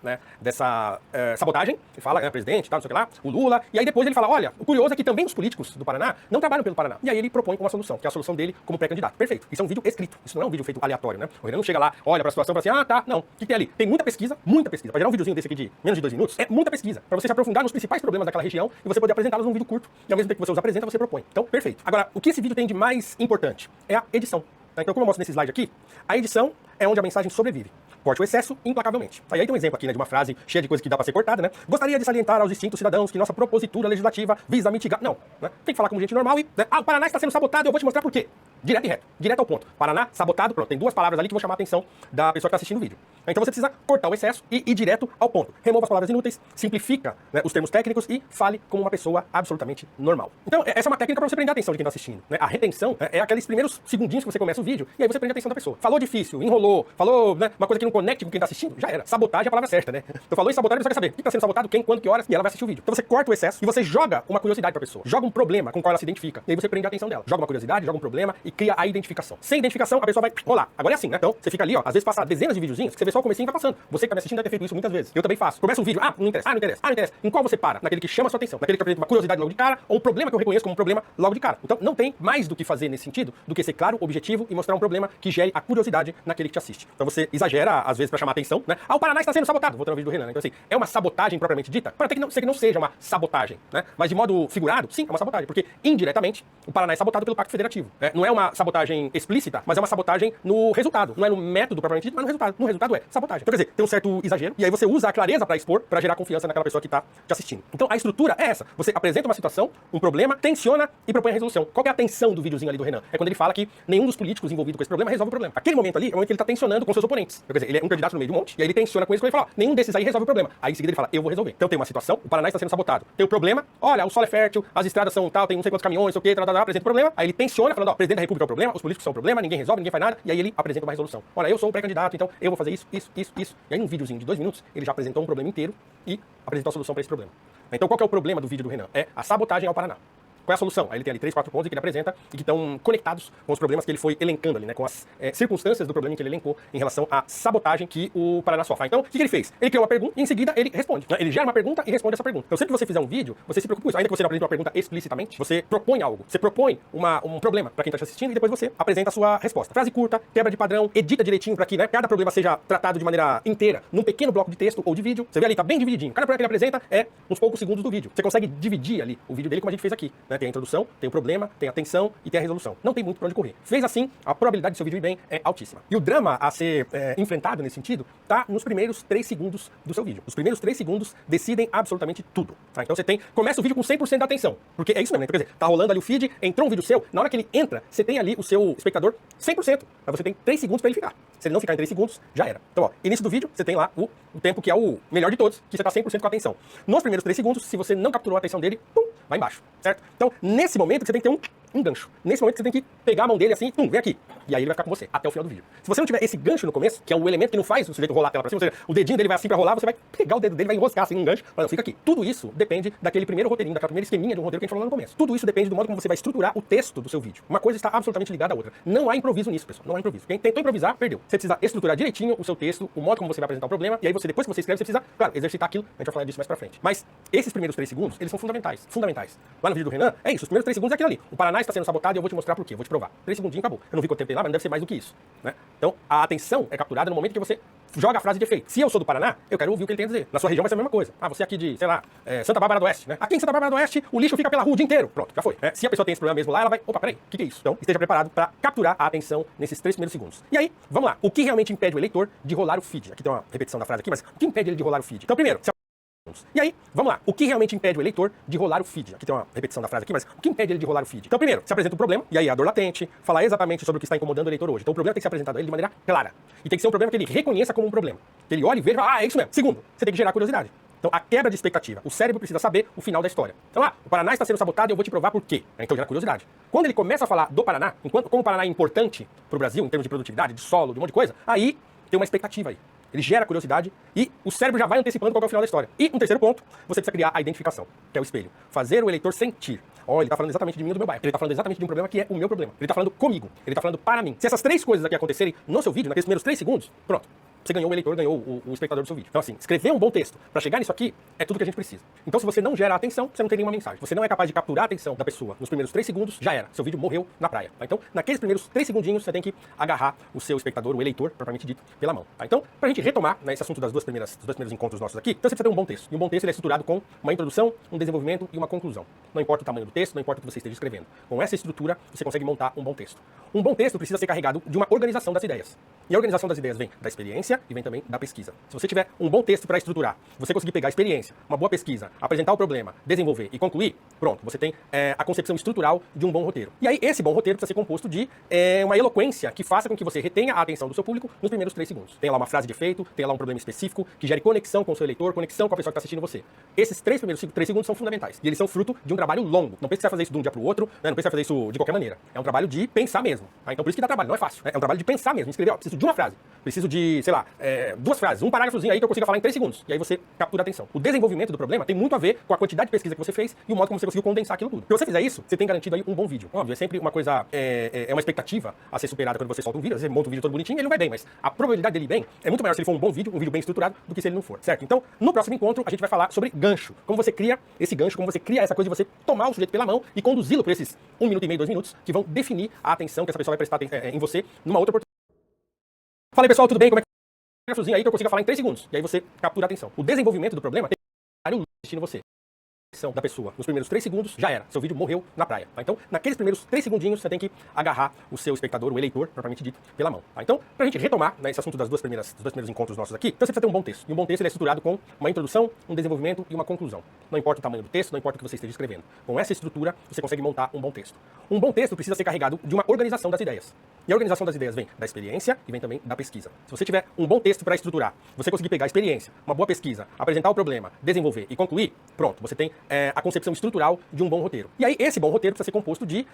S1: sabotagem, ele fala, presidente, tal, não sei o que lá, o Lula. E aí depois ele fala, olha, o curioso é que também os políticos do Paraná não trabalham pelo Paraná. E aí ele propõe uma solução, que é a solução dele como pré-candidato. Perfeito. Isso é um vídeo escrito. Isso não é um vídeo feito aleatório, né? O Renan não chega lá, olha pra situação e fala assim, tá, não. O que tem ali? Tem muita pesquisa. Pra gerar um videozinho desse aqui de menos de 2 minutos, é muita pesquisa. Pra você se aprofundar nos principais problemas daquela região e você poder apresentá-los num vídeo curto. E ao mesmo tempo que você os apresenta, você propõe. Então, perfeito. Agora, o que esse vídeo tem de mais importante é a edição. Tá? Então, como eu mostro nesse slide aqui, a edição é onde a mensagem sobrevive. Corte o excesso implacavelmente. Aí tem um exemplo aqui, né, de uma frase cheia de coisas que dá pra ser cortada, né? Gostaria de salientar aos distintos cidadãos que nossa propositura legislativa visa mitigar... Não, né? Tem que falar como gente normal e... Né? O Paraná está sendo sabotado, eu vou te mostrar por quê. direto e reto, direto ao ponto. Paraná, sabotado, pronto, tem duas palavras ali que vão chamar a atenção da pessoa que está assistindo o vídeo. Então você precisa cortar o excesso e ir direto ao ponto. Remova as palavras inúteis, simplifica, né, os termos técnicos e fale como uma pessoa absolutamente normal. Então essa é uma técnica para você prender a atenção de quem está assistindo, né? A retenção é aqueles primeiros segundinhos que você começa o vídeo e aí você prende a atenção da pessoa. Falou difícil, enrolou, falou, né, uma coisa que não conecte com quem está assistindo, já era. Sabotagem é a palavra certa, né? Então falou em sabotagem, você quer saber o que está sendo sabotado, quem, quando, que horas, e ela vai assistir o vídeo. Então você corta o excesso e você joga uma curiosidade para a pessoa. Joga um problema com o qual ela se identifica. E aí você prende a atenção dela. Joga uma curiosidade, joga um problema e cria a identificação. Sem identificação, a pessoa vai rolar. Agora é assim, né? Então você fica ali, ó, às vezes passa dezenas de videozinhos que você vê só o comecinho e vai passando. Você que tá me assistindo deve ter feito isso muitas vezes. Eu também faço. Começa um vídeo, não interessa, não interessa, não interessa. Em qual você para? Naquele que chama a sua atenção, naquele que apresenta uma curiosidade logo de cara, ou um problema que eu reconheço como um problema logo de cara. Então não tem mais do que fazer nesse sentido do que ser claro, objetivo e mostrar um problema que gere a curiosidade naquele que te assiste. Então você exagera, às vezes, pra chamar a atenção, né? O Paraná está sendo sabotado. Voltando ao vídeo do Renan, né? Então assim, é uma sabotagem propriamente dita? Pode até que não seja uma sabotagem, né? Mas de modo figurado, sim, é uma sabotagem, porque indiretamente o Paraná é sabotado pelo Pacto Federativo, né? Não é uma sabotagem explícita, mas é uma sabotagem no resultado. Não é no método propriamente dito, mas no resultado. No resultado é sabotagem. Então quer dizer, tem um certo exagero, e aí você usa a clareza para expor, para gerar confiança naquela pessoa que está te assistindo. Então a estrutura é essa. Você apresenta uma situação, um problema, tensiona e propõe a resolução. Qual que é a tensão do videozinho ali do Renan? É quando ele fala que nenhum dos políticos envolvidos com esse problema resolve o problema. Aquele momento ali é o momento que ele está tensionando com seus oponentes. Quer dizer, ele é um candidato no meio de um monte, e aí ele tensiona com eles quando ele fala, nenhum desses aí resolve o problema. Aí em seguida ele fala, eu vou resolver. Então tem uma situação, o Paraná está sendo sabotado. Tem o problema, olha, o solo é fértil, as estradas são tal, tem não sei quantos caminhões, sei o que, apresenta o problema. Aí ele tensiona, falando, ó, o presidente da República é o problema, os políticos são o problema, ninguém resolve, ninguém faz nada, e aí ele apresenta uma resolução. Olha, eu sou o pré-candidato, então eu vou fazer isso. E aí num videozinho de 2 minutos, ele já apresentou um problema inteiro e apresentou a solução para esse problema. Então qual que é o problema do vídeo do Renan? É a sabotagem ao Paraná. Qual é a solução? Aí ele tem ali 3, 4 pontos que ele apresenta e que estão conectados com os problemas que ele foi elencando ali, né? Com as circunstâncias do problema que ele elencou em relação à sabotagem que o Paraná sofre. Então, o que ele fez? Ele criou uma pergunta e em seguida ele responde. Né? Ele gera uma pergunta e responde essa pergunta. Então, sempre que você fizer um vídeo, você se preocupa com isso. Ainda que você não apresente uma pergunta explicitamente, você propõe algo. Você propõe um problema para quem está te assistindo e depois você apresenta a sua resposta. Frase curta, quebra de padrão, edita direitinho para que, né, cada problema seja tratado de maneira inteira num pequeno bloco de texto ou de vídeo. Você vê ali, tá bem divididinho. Cada problema que ele apresenta é uns poucos segundos do vídeo. Você consegue dividir ali o vídeo dele como a gente fez aqui. Né? Tem a introdução, tem o problema, tem a tensão e tem a resolução. Não tem muito pra onde correr. Fez assim, a probabilidade do seu vídeo ir bem é altíssima. E o drama a ser enfrentado nesse sentido tá nos primeiros 3 segundos do seu vídeo. Os primeiros 3 segundos decidem absolutamente tudo. Tá? Então você começa o vídeo com 100% da atenção. Porque é isso mesmo, né? Quer dizer, tá rolando ali o feed, entrou um vídeo seu, na hora que ele entra, você tem ali o seu espectador 100%. Mas você tem 3 segundos pra ele ficar. Se ele não ficar em 3 segundos, já era. Então, ó, início do vídeo, você tem lá o tempo que é o melhor de todos, que você tá 100% com a atenção. Nos primeiros 3 segundos, se você não capturou a atenção dele, pum, vai embaixo, certo? Então, nesse momento, você tem que ter um gancho. Nesse momento, você tem que pegar a mão dele assim, vem aqui. E aí ele vai ficar com você, até o final do vídeo. Se você não tiver esse gancho no começo, que é o elemento que não faz o sujeito rolar a tela pra cima, ou seja, o dedinho dele vai assim pra rolar, você vai pegar o dedo dele, vai enroscar assim um gancho, não, fica aqui. Tudo isso depende daquele primeiro roteirinho, daquela primeira esqueminha de um roteiro que a gente falou lá no começo. Tudo isso depende do modo como você vai estruturar o texto do seu vídeo. Uma coisa está absolutamente ligada à outra. Não há improviso nisso, pessoal. Não há improviso. Quem tentou improvisar, perdeu. Você precisa estruturar direitinho o seu texto, o modo como você vai apresentar o problema, e aí você, depois que você escreve, você precisa, claro, exercitar aquilo. A gente vai falar disso mais pra frente. Mas esses primeiros 3 segundos, eles são fundamentais. Fundamentais. Lá no vídeo do Renan, é isso. Os primeiros 3 segundos é aquilo ali. O Paraná está sendo sabotado e eu vou te mostrar por quê. Vou te provar. 3 segundinhos, acabou. Eu não vi quanto tempo tem lá, mas não deve ser mais do que isso. Né? Então, a atenção é capturada no momento que você joga a frase de efeito. Se eu sou do Paraná, eu quero ouvir o que ele tem a dizer. Na sua região vai ser a mesma coisa. Você aqui de, sei lá, Santa Bárbara do Oeste, né? Aqui em Santa Bárbara do Oeste, o lixo fica pela rua o dia inteiro. Pronto, já foi. Se a pessoa tem esse problema mesmo lá, ela vai, opa, peraí, o que é isso? Então, esteja preparado para capturar a atenção nesses 3 primeiros segundos. E aí, vamos lá. O que realmente impede o eleitor de rolar o feed? Aqui tem uma repetição da frase aqui, mas o que impede ele de rolar o feed? Então, primeiro, e aí, vamos lá. O que realmente impede o eleitor de rolar o feed? Aqui tem uma repetição da frase aqui, mas o que impede ele de rolar o feed? Então, primeiro, se apresenta o problema, e aí a dor latente, falar exatamente sobre o que está incomodando o eleitor hoje. Então, o problema tem que ser apresentado a ele de maneira clara. E tem que ser um problema que ele reconheça como um problema. Que ele olhe e veja, é isso mesmo. Segundo, você tem que gerar curiosidade. Então, a quebra de expectativa. O cérebro precisa saber o final da história. Então, o Paraná está sendo sabotado e eu vou te provar por quê. Então, gera curiosidade. Quando ele começa a falar do Paraná, como o Paraná é importante para o Brasil, em termos de produtividade, de solo, de um monte de coisa, aí tem uma expectativa aí. Ele gera curiosidade e o cérebro já vai antecipando qual é o final da história. E um terceiro ponto, você precisa criar a identificação, que é o espelho. Fazer o eleitor sentir. Ele está falando exatamente de mim ou do meu bairro. Ele está falando exatamente de um problema que é o meu problema. Ele está falando comigo. Ele está falando para mim. Se essas 3 coisas aqui acontecerem no seu vídeo, naqueles primeiros 3 segundos, pronto. Você ganhou o eleitor, ganhou o espectador do seu vídeo. Então, assim, escrever um bom texto para chegar nisso aqui é tudo que a gente precisa. Então, se você não gera atenção, você não tem nenhuma mensagem. Você não é capaz de capturar a atenção da pessoa nos primeiros 3 segundos, já era. Seu vídeo morreu na praia. Tá? Então, naqueles primeiros 3 segundinhos, você tem que agarrar o seu espectador, o eleitor, propriamente dito, pela mão. Tá? Então, pra gente retomar, né, esse assunto dos 2 primeiros encontros nossos aqui, então você precisa ter um bom texto. E um bom texto ele é estruturado com uma introdução, um desenvolvimento e uma conclusão. Não importa o tamanho do texto, não importa o que você esteja escrevendo. Com essa estrutura, você consegue montar um bom texto. Um bom texto precisa ser carregado de uma organização das ideias. E a organização das ideias vem da experiência, experiência e vem também da pesquisa. Se você tiver um bom texto para estruturar, você conseguir pegar a experiência, uma boa pesquisa, apresentar o problema, desenvolver e concluir, pronto, você tem a concepção estrutural de um bom roteiro. E aí, esse bom roteiro precisa ser composto de uma eloquência que faça com que você retenha a atenção do seu público nos primeiros 3 segundos. Tem lá uma frase de efeito, tem lá um problema específico, que gere conexão com o seu leitor, conexão com a pessoa que está assistindo você. Esses primeiros 3 segundos são fundamentais. E eles são fruto de um trabalho longo. Não pense que você vai fazer isso de um dia para o outro, né? Não pense que você vai fazer isso de qualquer maneira. É um trabalho de pensar mesmo. Tá? Então por isso que dá trabalho, não é fácil. Né? É um trabalho de pensar mesmo. Escrever, preciso de uma frase. Preciso de, sei lá, 2 frases, um parágrafozinho aí que eu consiga falar em 3 segundos. E aí você captura a atenção. O desenvolvimento do problema tem muito a ver com a quantidade de pesquisa que você fez e o modo como você conseguiu condensar aquilo tudo. Se você fizer isso, você tem garantido aí um bom vídeo. Óbvio, é sempre uma coisa, é uma expectativa a ser superada quando você solta um vídeo. Você monta um vídeo todo bonitinho e ele não vai bem, mas a probabilidade dele ir bem é muito maior se ele for um bom vídeo, um vídeo bem estruturado, do que se ele não for, certo? Então, no próximo encontro, a gente vai falar sobre gancho. Como você cria esse gancho, como você cria essa coisa de você tomar o sujeito pela mão e conduzi-lo por esses 1 minuto e meio, 2 minutos, que vão definir a atenção que essa pessoa vai prestar em você numa outra oportunidade. Fala aí, pessoal, tudo bem? Como é que aí que eu consiga falar em 3 segundos. E aí você captura a atenção. O desenvolvimento do problema tem assistindo você. Da pessoa nos primeiros 3 segundos, já era. Seu vídeo morreu na praia. Tá? Então, naqueles primeiros 3 segundinhos, você tem que agarrar o seu espectador, o eleitor, propriamente dito, pela mão. Tá? Então, pra gente retomar, né, esse assunto dos 2 primeiros encontros nossos aqui, então você precisa ter um bom texto. E um bom texto ele é estruturado com uma introdução, um desenvolvimento e uma conclusão. Não importa o tamanho do texto, não importa o que você esteja escrevendo. Com essa estrutura, você consegue montar um bom texto. Um bom texto precisa ser carregado de uma organização das ideias. E a organização das ideias vem da experiência e vem também da pesquisa. Se você tiver um bom texto para estruturar, você conseguir pegar a experiência, uma boa pesquisa, apresentar o problema, desenvolver e concluir, pronto, você tem a concepção estrutural de um bom roteiro. E aí, esse bom roteiro precisa ser composto de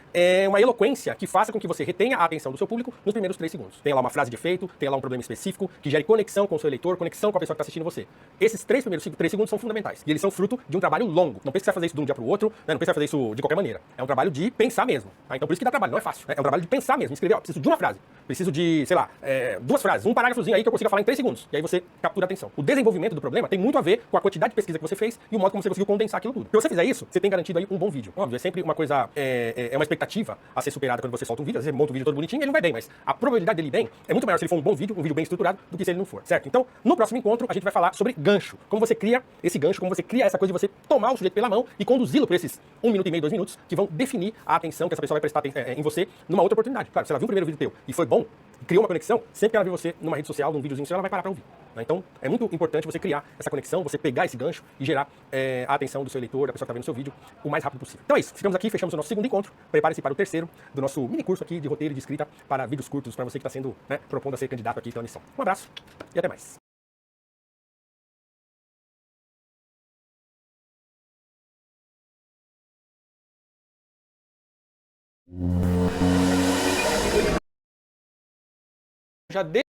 S1: uma eloquência que faça com que você retenha a atenção do seu público nos primeiros 3 segundos. Tem lá uma frase de efeito, tem lá um problema específico, que gere conexão com o seu leitor, conexão com a pessoa que está assistindo você. Esses primeiros 3 segundos são fundamentais. E eles são fruto de um trabalho longo. Não pense que você vai fazer isso de um dia para o outro, né? Não pense que você vai fazer isso de qualquer maneira. É um trabalho de pensar mesmo. Tá? Então por isso que dá trabalho, não é fácil. Né? É um trabalho de pensar mesmo. Escrever, preciso de uma frase. Preciso de, sei lá, 2 frases, um parágrafozinho aí que eu consiga falar em 3 segundos. E aí você captura a atenção. O desenvolvimento do problema tem muito a ver com a quantidade de pesquisa que você fez e o modo como você conseguiu condensar aquilo tudo. Se você fizer isso, você tem garantido aí um bom vídeo. Óbvio, é sempre uma coisa, é uma expectativa a ser superada quando você solta um vídeo. Às vezes você monta um vídeo todo bonitinho e ele não vai bem, mas a probabilidade dele ir bem é muito maior se ele for um bom vídeo, um vídeo bem estruturado, do que se ele não for, certo? Então, no próximo encontro, a gente vai falar sobre gancho. Como você cria esse gancho, como você cria essa coisa de você tomar o sujeito pela mão e conduzi-lo por esses 1 minuto e meio, 2 minutos, que vão definir a atenção que essa pessoa vai prestar em você numa outra oportunidade. Claro, se ela viu o primeiro vídeo teu e foi bom, criou uma conexão, sempre que ela vê você numa rede social, num videozinho seu, ela vai parar pra ouvir. Né? Então, é muito importante você criar essa conexão, você pegar esse gancho e gerar a atenção do seu leitor, da pessoa que está vendo o seu vídeo, o mais rápido possível. Então é isso, ficamos aqui, fechamos o nosso segundo encontro. Prepare-se para o terceiro do nosso mini curso aqui de roteiro e de escrita para vídeos curtos, para você que está sendo, propondo a ser candidato aqui pela missão. Um abraço e até mais. Já dei.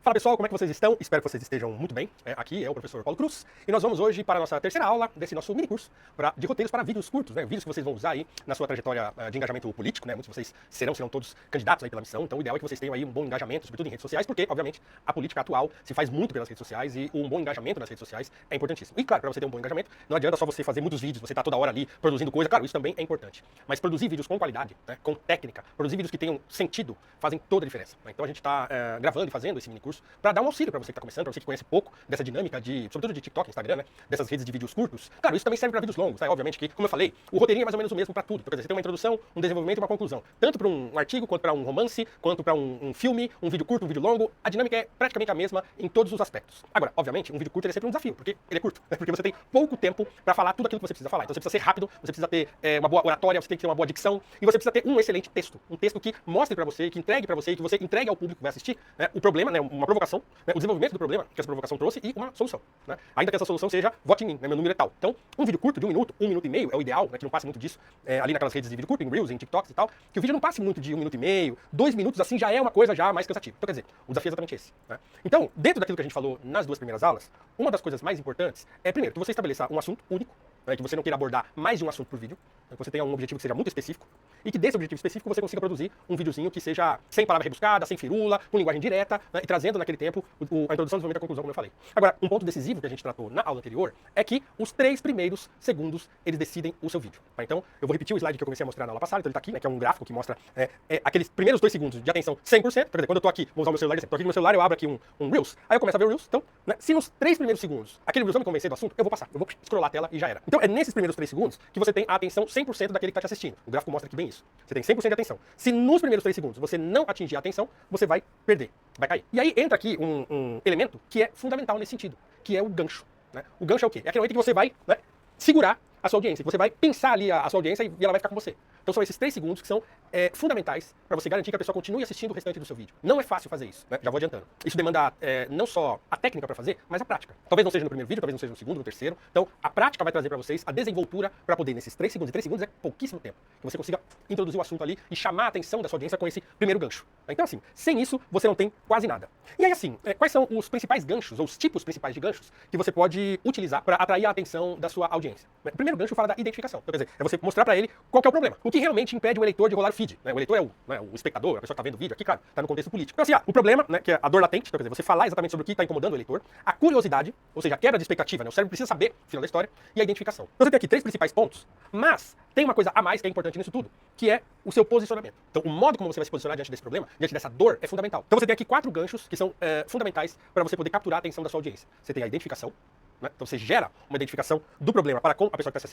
S1: Fala pessoal, como é que vocês estão? Espero que vocês estejam muito bem. Aqui é o professor Paulo Cruz e nós vamos hoje para a nossa terceira aula desse nosso mini curso de roteiros para vídeos curtos, né? Vídeos que vocês vão usar aí na sua trajetória de engajamento político, né? Muitos de vocês serão todos candidatos aí pela missão, então o ideal é que vocês tenham aí um bom engajamento, sobretudo em redes sociais, porque, obviamente, a política atual se faz muito pelas redes sociais e um bom engajamento nas redes sociais é importantíssimo. E claro, para você ter um bom engajamento, não adianta só você fazer muitos vídeos, você tá toda hora ali produzindo coisa, claro, isso também é importante. Mas produzir vídeos com qualidade, né? Com técnica, produzir vídeos que tenham sentido, fazem toda a diferença. Então a gente está gravando e fazendo esse mini curso para dar um auxílio para você que está começando, para você que conhece pouco dessa dinâmica sobretudo de TikTok, Instagram, né? Dessas redes de vídeos curtos. Claro, isso também serve para vídeos longos, né? Obviamente que, como eu falei, o roteirinho é mais ou menos o mesmo para tudo. Então, quer dizer, você tem uma introdução, um desenvolvimento e uma conclusão. Tanto para um artigo, quanto para um romance, quanto para um filme, um vídeo curto, um vídeo longo, a dinâmica é praticamente a mesma em todos os aspectos. Agora, obviamente, um vídeo curto é sempre um desafio, porque ele é curto, né? Porque você tem pouco tempo para falar tudo aquilo que você precisa falar. Então você precisa ser rápido, você precisa ter uma boa oratória, você tem que ter uma boa dicção e você precisa ter um excelente texto. Um texto que mostre para você, que entregue para você, que você entregue ao público que vai assistir, né? O problema, né? Uma provocação, né? O desenvolvimento do problema que essa provocação trouxe e uma solução, né? Ainda que essa solução seja vote em mim, né? Meu número é tal. Então, um vídeo curto de 1 minuto, 1 minuto e meio é o ideal, né? Que não passe muito disso ali naquelas redes de vídeo curto, em Reels, em TikToks e tal, que o vídeo não passe muito de 1 minuto e meio, 2 minutos assim já é uma coisa já mais cansativa. Então, quer dizer, o desafio é exatamente esse, né? Então, dentro daquilo que a gente falou nas 2 primeiras aulas, uma das coisas mais importantes é, primeiro, que você estabeleça um assunto único, né? Que você não queira abordar mais de um assunto por vídeo, né? Que você tenha um objetivo que seja muito específico e que desse objetivo específico você consiga produzir um videozinho que seja sem palavra rebuscada, sem firula, com linguagem direta, né? E trazendo naquele tempo a introdução, desenvolvimento e a conclusão, como eu falei. Agora, um ponto decisivo que a gente tratou na aula anterior é que os 3 primeiros segundos eles decidem o seu vídeo, tá? Então, eu vou repetir o slide que eu comecei a mostrar na aula passada, então ele tá aqui, né? Que é um gráfico que mostra aqueles primeiros 2 segundos de atenção 100%, quer dizer, quando eu tô aqui, vou usar o meu celular, tô aqui no meu celular, eu abro aqui um Reels, aí eu começo a ver o Reels, então, né? Se nos 3 primeiros segundos aquele Reels não me convencer do assunto, eu vou passar, eu vou scrollar a tela e já era. Então, é nesses primeiros 3 segundos que você tem a atenção 100% daquele que tá te assistindo. O gráfico mostra aqui bem isso. isso. Você tem 100% de atenção. Se nos primeiros 3 segundos você não atingir a atenção, você vai perder, vai cair. E aí entra aqui um elemento que é fundamental nesse sentido, que é o gancho. Né? O gancho é o quê? É aquele momento que você vai, né, segurar a sua audiência, que você vai pensar ali a sua audiência e ela vai ficar com você. Então são esses 3 segundos que são fundamentais para você garantir que a pessoa continue assistindo o restante do seu vídeo. Não é fácil fazer isso, né? Já vou adiantando. Isso demanda não só a técnica para fazer, mas a prática. Talvez não seja no primeiro vídeo, talvez não seja no segundo, no terceiro. Então a prática vai trazer para vocês a desenvoltura para poder, nesses 3 segundos, e 3 segundos é pouquíssimo tempo, que você consiga introduzir o assunto ali e chamar a atenção da sua audiência com esse primeiro gancho. Então assim, sem isso você não tem quase nada. E aí assim, quais são os principais ganchos, ou os tipos principais de ganchos que você pode utilizar para atrair a atenção da sua audiência? O primeiro gancho fala da identificação. Então, quer dizer, é você mostrar para ele qual que é o problema. O que realmente impede o eleitor de rolar o feed. Né? O eleitor é o espectador, a pessoa que está vendo o vídeo aqui, claro, está no contexto político. Então assim, o problema, né, que é a dor latente, então, quer dizer, você falar exatamente sobre o que está incomodando o eleitor, a curiosidade, ou seja, a quebra de expectativa, né? O cérebro precisa saber o final da história, e a identificação. Então você tem aqui 3 principais pontos, mas tem uma coisa a mais que é importante nisso tudo, que é o seu posicionamento. Então o modo como você vai se posicionar diante desse problema, diante dessa dor, é fundamental. Então você tem aqui 4 ganchos que são fundamentais para você poder capturar a atenção da sua audiência. Você tem a identificação, né? Então você gera uma identificação do problema para com a pessoa que está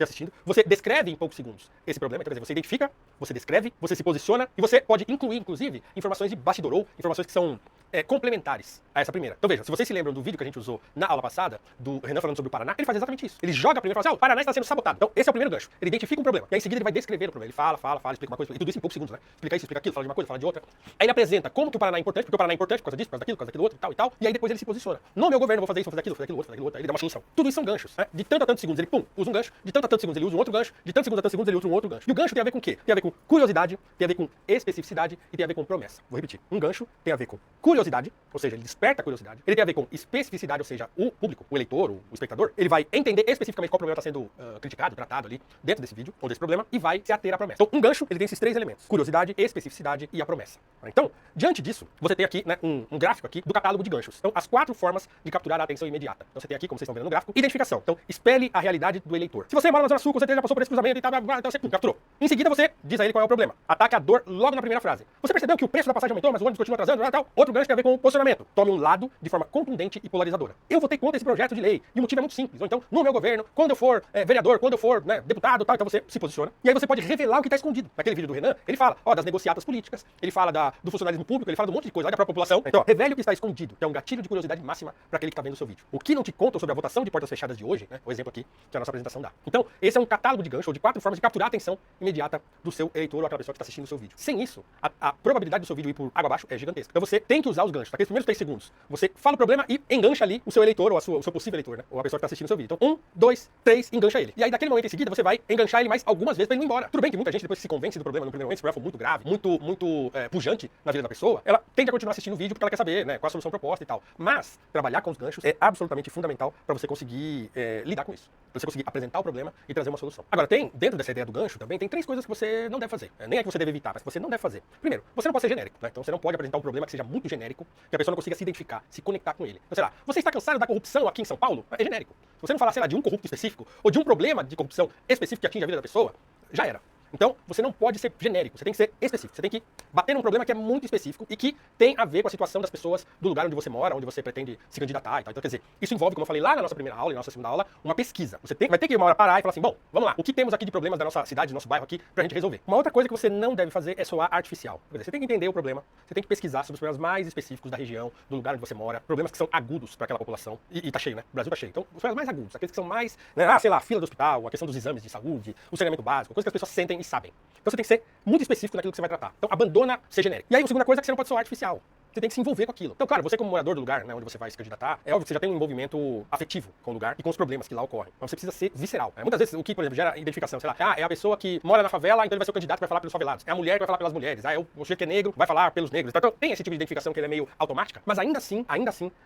S1: assistindo. Você descreve em poucos segundos esse problema, então, quer dizer, você identifica, você descreve, você se posiciona e você pode incluir, inclusive, informações de bastidor ou informações que são complementares a essa primeira. Então veja, se vocês se lembram do vídeo que a gente usou na aula passada, do Renan falando sobre o Paraná, ele faz exatamente isso. Ele joga primeiro e fala assim, o Paraná está sendo sabotado. Então esse é o primeiro gancho. Ele identifica um problema. E aí em seguida ele vai descrever o problema. Ele fala, explica uma coisa, e tudo isso em poucos segundos, né? Explica isso, explica aquilo, fala de uma coisa, fala de outra. Aí ele apresenta como que o Paraná é importante, porque o Paraná é importante por causa disso, por causa daquilo outro, e tal. E aí depois ele se posiciona. No meu governo eu vou fazer isso, vou fazer aquilo, vou fazer aquilo outro. Aí ele dá uma solução. Tudo isso são ganchos, né? De tanto a tantos segundos ele, usa um gancho. De tanto a tantos segundos ele usa um outro gancho. De tantos segundos a tantos segundos ele usa um outro gancho. E o gancho tem a ver com o quê? Tem a ver com curiosidade, tem a ver com especificidade e tem a ver com promessa. Vou repetir. Um gancho tem a ver com curiosidade, ou seja, ele desperta a curiosidade. Ele tem a ver com especificidade, ou seja, o público, o eleitor, o espectador, ele vai entender especificamente qual problema está sendo criticado, tratado ali dentro desse vídeo, ou desse problema, e vai se ater à promessa. Então, um gancho, ele tem esses 3 elementos: curiosidade, especificidade e a promessa. Então, diante disso, você tem aqui, né, um gráfico aqui do catálogo de ganchos. Então, as 4 formas de capturar a atenção imediata. Então, você tem aqui, como vocês estão vendo no gráfico, identificação. Então, espelhe a realidade do eleitor. Se você mora na Zona Sul, com certeza já passou por esse cruzamento e tal, então você capturou. Em seguida, você diz a ele qual é o problema. Ataque a dor logo na primeira frase. Você percebeu que o preço da passagem aumentou, mas o ônibus continua atrasando, tal. Outro gancho tem a ver com o posicionamento. Tome um lado de forma contundente e polarizadora. Eu votei contra esse projeto de lei. E o motivo é muito simples. Ou então, no meu governo, quando eu for vereador, quando eu for, né, deputado, tal, então você se posiciona. E aí você pode revelar o que está escondido. Naquele vídeo do Renan, ele fala, das negociatas políticas, ele fala do funcionalismo público, ele fala de um monte de coisa lá da própria população. Então, revele o que está escondido, que é um gatilho de curiosidade máxima para aquele que está vendo o seu vídeo. O que não te contam sobre a votação de portas fechadas de hoje, né? O exemplo aqui que a nossa apresentação dá. Então, esse é um catálogo de gancho, ou de 4 formas de capturar a atenção imediata do seu eleitor ou aquela pessoa que está assistindo o seu vídeo. Sem isso, a probabilidade do seu vídeo ir por água abaixo é gigantesca. Então você tem que usar os ganchos. Naqueles primeiros 3 segundos, você fala o problema e engancha ali o seu eleitor ou o seu possível eleitor, né? Ou a pessoa que está assistindo o seu vídeo. Então, 1, 2, 3, engancha ele. E aí, daquele momento em seguida, você vai enganchar ele mais algumas vezes para ele ir embora. Tudo bem que muita gente depois se convence do problema no primeiro momento, se o problema for muito grave, muito pujante na vida da pessoa, ela tende a continuar assistindo o vídeo porque ela quer saber, né, qual a solução proposta e tal. Mas, trabalhar com os ganchos é absolutamente fundamental para você conseguir lidar com isso. Pra você conseguir apresentar o problema e trazer uma solução. Agora, dentro dessa ideia do gancho também, tem 3 coisas que você não deve fazer. Nem é que você deve evitar, mas que você não deve fazer. Primeiro, você não pode ser genérico, né? Então você não pode apresentar um problema que seja muito genérico, que a pessoa não consiga se identificar, se conectar com ele. Então, sei lá, você está cansado da corrupção aqui em São Paulo? É genérico. Se você não falar, sei lá, de um corrupto específico, ou de um problema de corrupção específico que atinge a vida da pessoa, já era. Então, você não pode ser genérico, você tem que ser específico. Você tem que bater num problema que é muito específico e que tem a ver com a situação das pessoas do lugar onde você mora, onde você pretende se candidatar e tal. Então, quer dizer, isso envolve, como eu falei lá na nossa primeira aula e na nossa segunda aula, uma pesquisa. Você vai ter que uma hora parar e falar assim, bom, vamos lá, o que temos aqui de problemas da nossa cidade, do nosso bairro aqui, pra gente resolver. Uma outra coisa que você não deve fazer é soar artificial. Quer dizer, você tem que entender o problema, você tem que pesquisar sobre os problemas mais específicos da região, do lugar onde você mora, problemas que são agudos para aquela população. E tá cheio, né? O Brasil tá cheio. Então, os problemas mais agudos, aqueles que são mais, né, sei lá, fila do hospital, a questão dos exames de saúde, o saneamento básico, coisas que as pessoas sentem e sabem. Então, você tem que ser muito específico naquilo que você vai tratar. Então, abandona ser genérico. E aí, a segunda coisa é que você não pode soar artificial. Você tem que se envolver com aquilo. Então, claro, você como morador do lugar, né, onde você vai se candidatar, é óbvio que você já tem um envolvimento afetivo com o lugar e com os problemas que lá ocorrem. Mas você precisa ser visceral. Muitas vezes, o que, por exemplo, gera identificação, sei lá, é a pessoa que mora na favela, então ele vai ser o candidato que vai falar pelos favelados. É a mulher que vai falar pelas mulheres. É o sujeito que é negro, vai falar pelos negros. Então, tem esse tipo de identificação que ele é meio automática, mas ainda assim,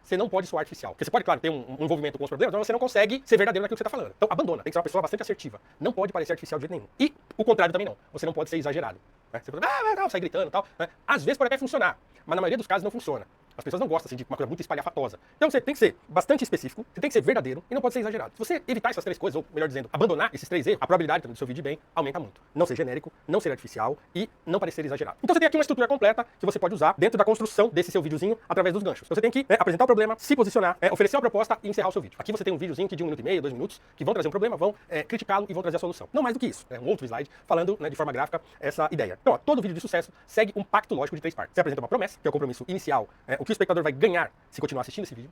S1: você não pode soar artificial. Porque você pode, claro, ter um envolvimento com os problemas, mas você não consegue ser verdadeiro naquilo que você está falando. Então, abandona. Tem que ser uma pessoa bastante assertiva. Não pode parecer artificial de jeito nenhum. E o contrário também não. Você não pode ser exagerado. Né? Você pode, sai gritando e tal. Né? Às vezes pode até funcionar, mas na maioria dos casos não funciona. As pessoas não gostam assim, de uma coisa muito espalhafatosa. Então você tem que ser bastante específico, você tem que ser verdadeiro e não pode ser exagerado. Se você evitar essas três coisas, ou melhor dizendo, abandonar esses três erros, a probabilidade do seu vídeo ir bem aumenta muito. Não ser genérico, não ser artificial e não parecer exagerado. Então você tem aqui uma estrutura completa que você pode usar dentro da construção desse seu videozinho através dos ganchos. Então você tem que apresentar o problema, se posicionar, oferecer uma proposta e encerrar o seu vídeo. Aqui você tem um videozinho que de 1 minuto e meio, 2 minutos, que vão trazer um problema, vão criticá-lo e vão trazer a solução. Não mais do que isso. Um outro slide falando de forma gráfica essa ideia. Então, ó, todo vídeo de sucesso segue um pacto lógico de 3 partes. Você apresenta uma promessa, que é o compromisso inicial, o que o espectador vai ganhar se continuar assistindo esse vídeo.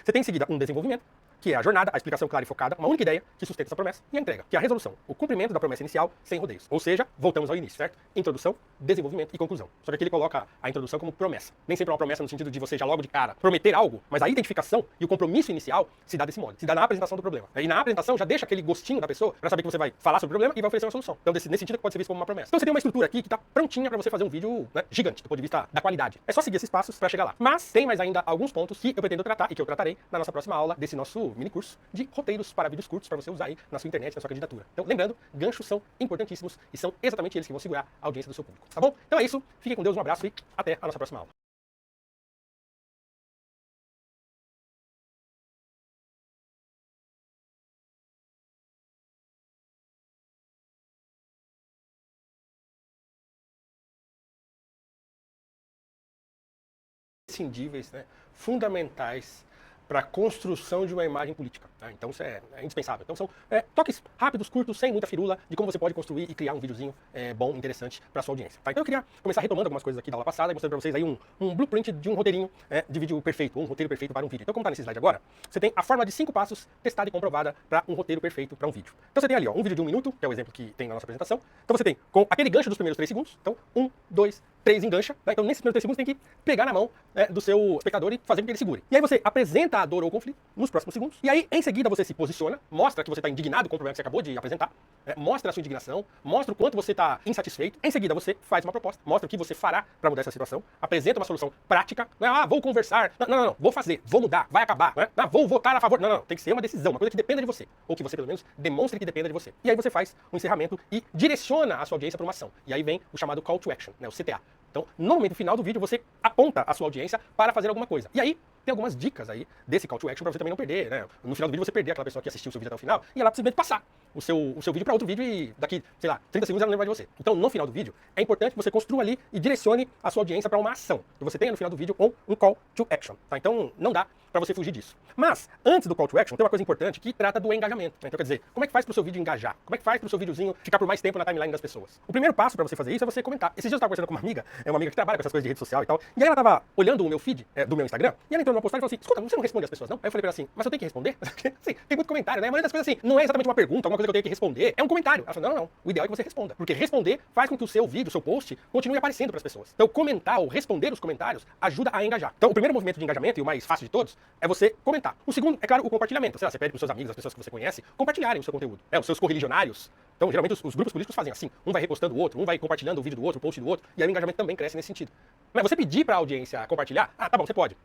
S1: Você tem em seguida um desenvolvimento, que é a jornada, a explicação clara e focada, uma única ideia que sustenta essa promessa, e a entrega, que é a resolução, o cumprimento da promessa inicial sem rodeios. Ou seja, voltamos ao início, certo? Introdução, desenvolvimento e conclusão. Só que aqui ele coloca a introdução como promessa. Nem sempre é uma promessa no sentido de você já logo de cara prometer algo, mas a identificação e o compromisso inicial se dá desse modo, se dá na apresentação do problema. E na apresentação já deixa aquele gostinho da pessoa para saber que você vai falar sobre o problema e vai oferecer uma solução. Então, nesse sentido, pode ser visto como uma promessa. Então, você tem uma estrutura aqui que está prontinha para você fazer um vídeo gigante, do ponto de vista da qualidade. É só seguir esses passos para chegar lá. Mas tem mais ainda alguns pontos que eu pretendo tratar e que eu tratarei na nossa próxima aula desse nosso mini curso de roteiros para vídeos curtos para você usar aí na sua internet, na sua candidatura. Então, lembrando, ganchos são importantíssimos e são exatamente eles que vão segurar a audiência do seu público. Tá bom? Então é isso. Fiquem com Deus, um abraço e até a nossa próxima aula. Imprescindíveis, fundamentais para a construção de uma imagem política. Então isso é indispensável. Então são toques rápidos, curtos, sem muita firula, de como você pode construir e criar um videozinho bom, interessante para sua audiência. Então eu queria começar retomando algumas coisas aqui da aula passada e mostrando para vocês aí um blueprint de um roteirinho de vídeo perfeito, ou um roteiro perfeito para um vídeo. Então como está nesse slide agora, você tem a fórmula de 5 passos testada e comprovada para um roteiro perfeito para um vídeo. Então você tem ali um vídeo de 1 minuto, que é o exemplo que tem na nossa apresentação. Então você tem com aquele gancho dos primeiros 3 segundos, então 1, 2, 3 engancha, então nesses primeiros 3 segundos tem que pegar na mão do seu espectador e fazer com que ele segure. E aí você apresenta a dor ou o conflito nos próximos segundos, e aí em seguida você se posiciona, mostra que você está indignado com o problema que você acabou de apresentar, mostra a sua indignação, mostra o quanto você está insatisfeito, em seguida você faz uma proposta, mostra o que você fará para mudar essa situação, apresenta uma solução prática, não é, vou conversar, não, vou fazer, vou mudar, vai acabar, vou votar a favor, não, tem que ser uma decisão, uma coisa que dependa de você, ou que você pelo menos demonstre que dependa de você. E aí você faz um encerramento e direciona a sua audiência para uma ação, e aí vem o chamado Call to Action, o CTA. Então, normalmente no final do vídeo você aponta a sua audiência para fazer alguma coisa. E aí tem algumas dicas aí desse call to action para você também não perder, No final do vídeo você perder aquela pessoa que assistiu o seu vídeo até o final e ela simplesmente passar o seu vídeo para outro vídeo e daqui, sei lá, 30 segundos ela não lembra de você. Então, no final do vídeo, é importante que você construa ali e direcione a sua audiência para uma ação. Que você tenha no final do vídeo um call to action, tá? Então, não dá para você fugir disso. Mas, antes do call to action, tem uma coisa importante que trata do engajamento. Então, quer dizer, como é que faz para o seu vídeo engajar? Como é que faz para o seu videozinho ficar por mais tempo na timeline das pessoas? O primeiro passo para você fazer isso é você comentar. Esses dias eu estava conversando com uma amiga que trabalha com essas coisas de rede social e tal, e aí ela estava olhando o meu feed do meu Instagram, e ela entrou numa postagem e falou assim, escuta, você não responde as pessoas, não? Aí eu falei pra ela assim, mas eu tenho que responder? Sim, tem muito comentário, A maioria das coisas assim, não é exatamente uma pergunta, alguma coisa que eu tenho que responder, é um comentário. Ela falou, não, o ideal é que você responda, porque responder faz com que o seu vídeo, o seu post, continue aparecendo para as pessoas. Então comentar ou responder os comentários ajuda a engajar. Então o primeiro movimento de engajamento, e o mais fácil de todos, é você comentar. O segundo, é claro, o compartilhamento. Sei lá, você pede para os seus amigos, as pessoas que você conhece, compartilharem o seu conteúdo. Os seus correligionários. Então, geralmente, os grupos políticos fazem assim. Um vai repostando o outro, um vai compartilhando o vídeo do outro, o post do outro, e aí o engajamento também cresce nesse sentido. Mas você pedir para a audiência compartilhar, tá bom, você pode.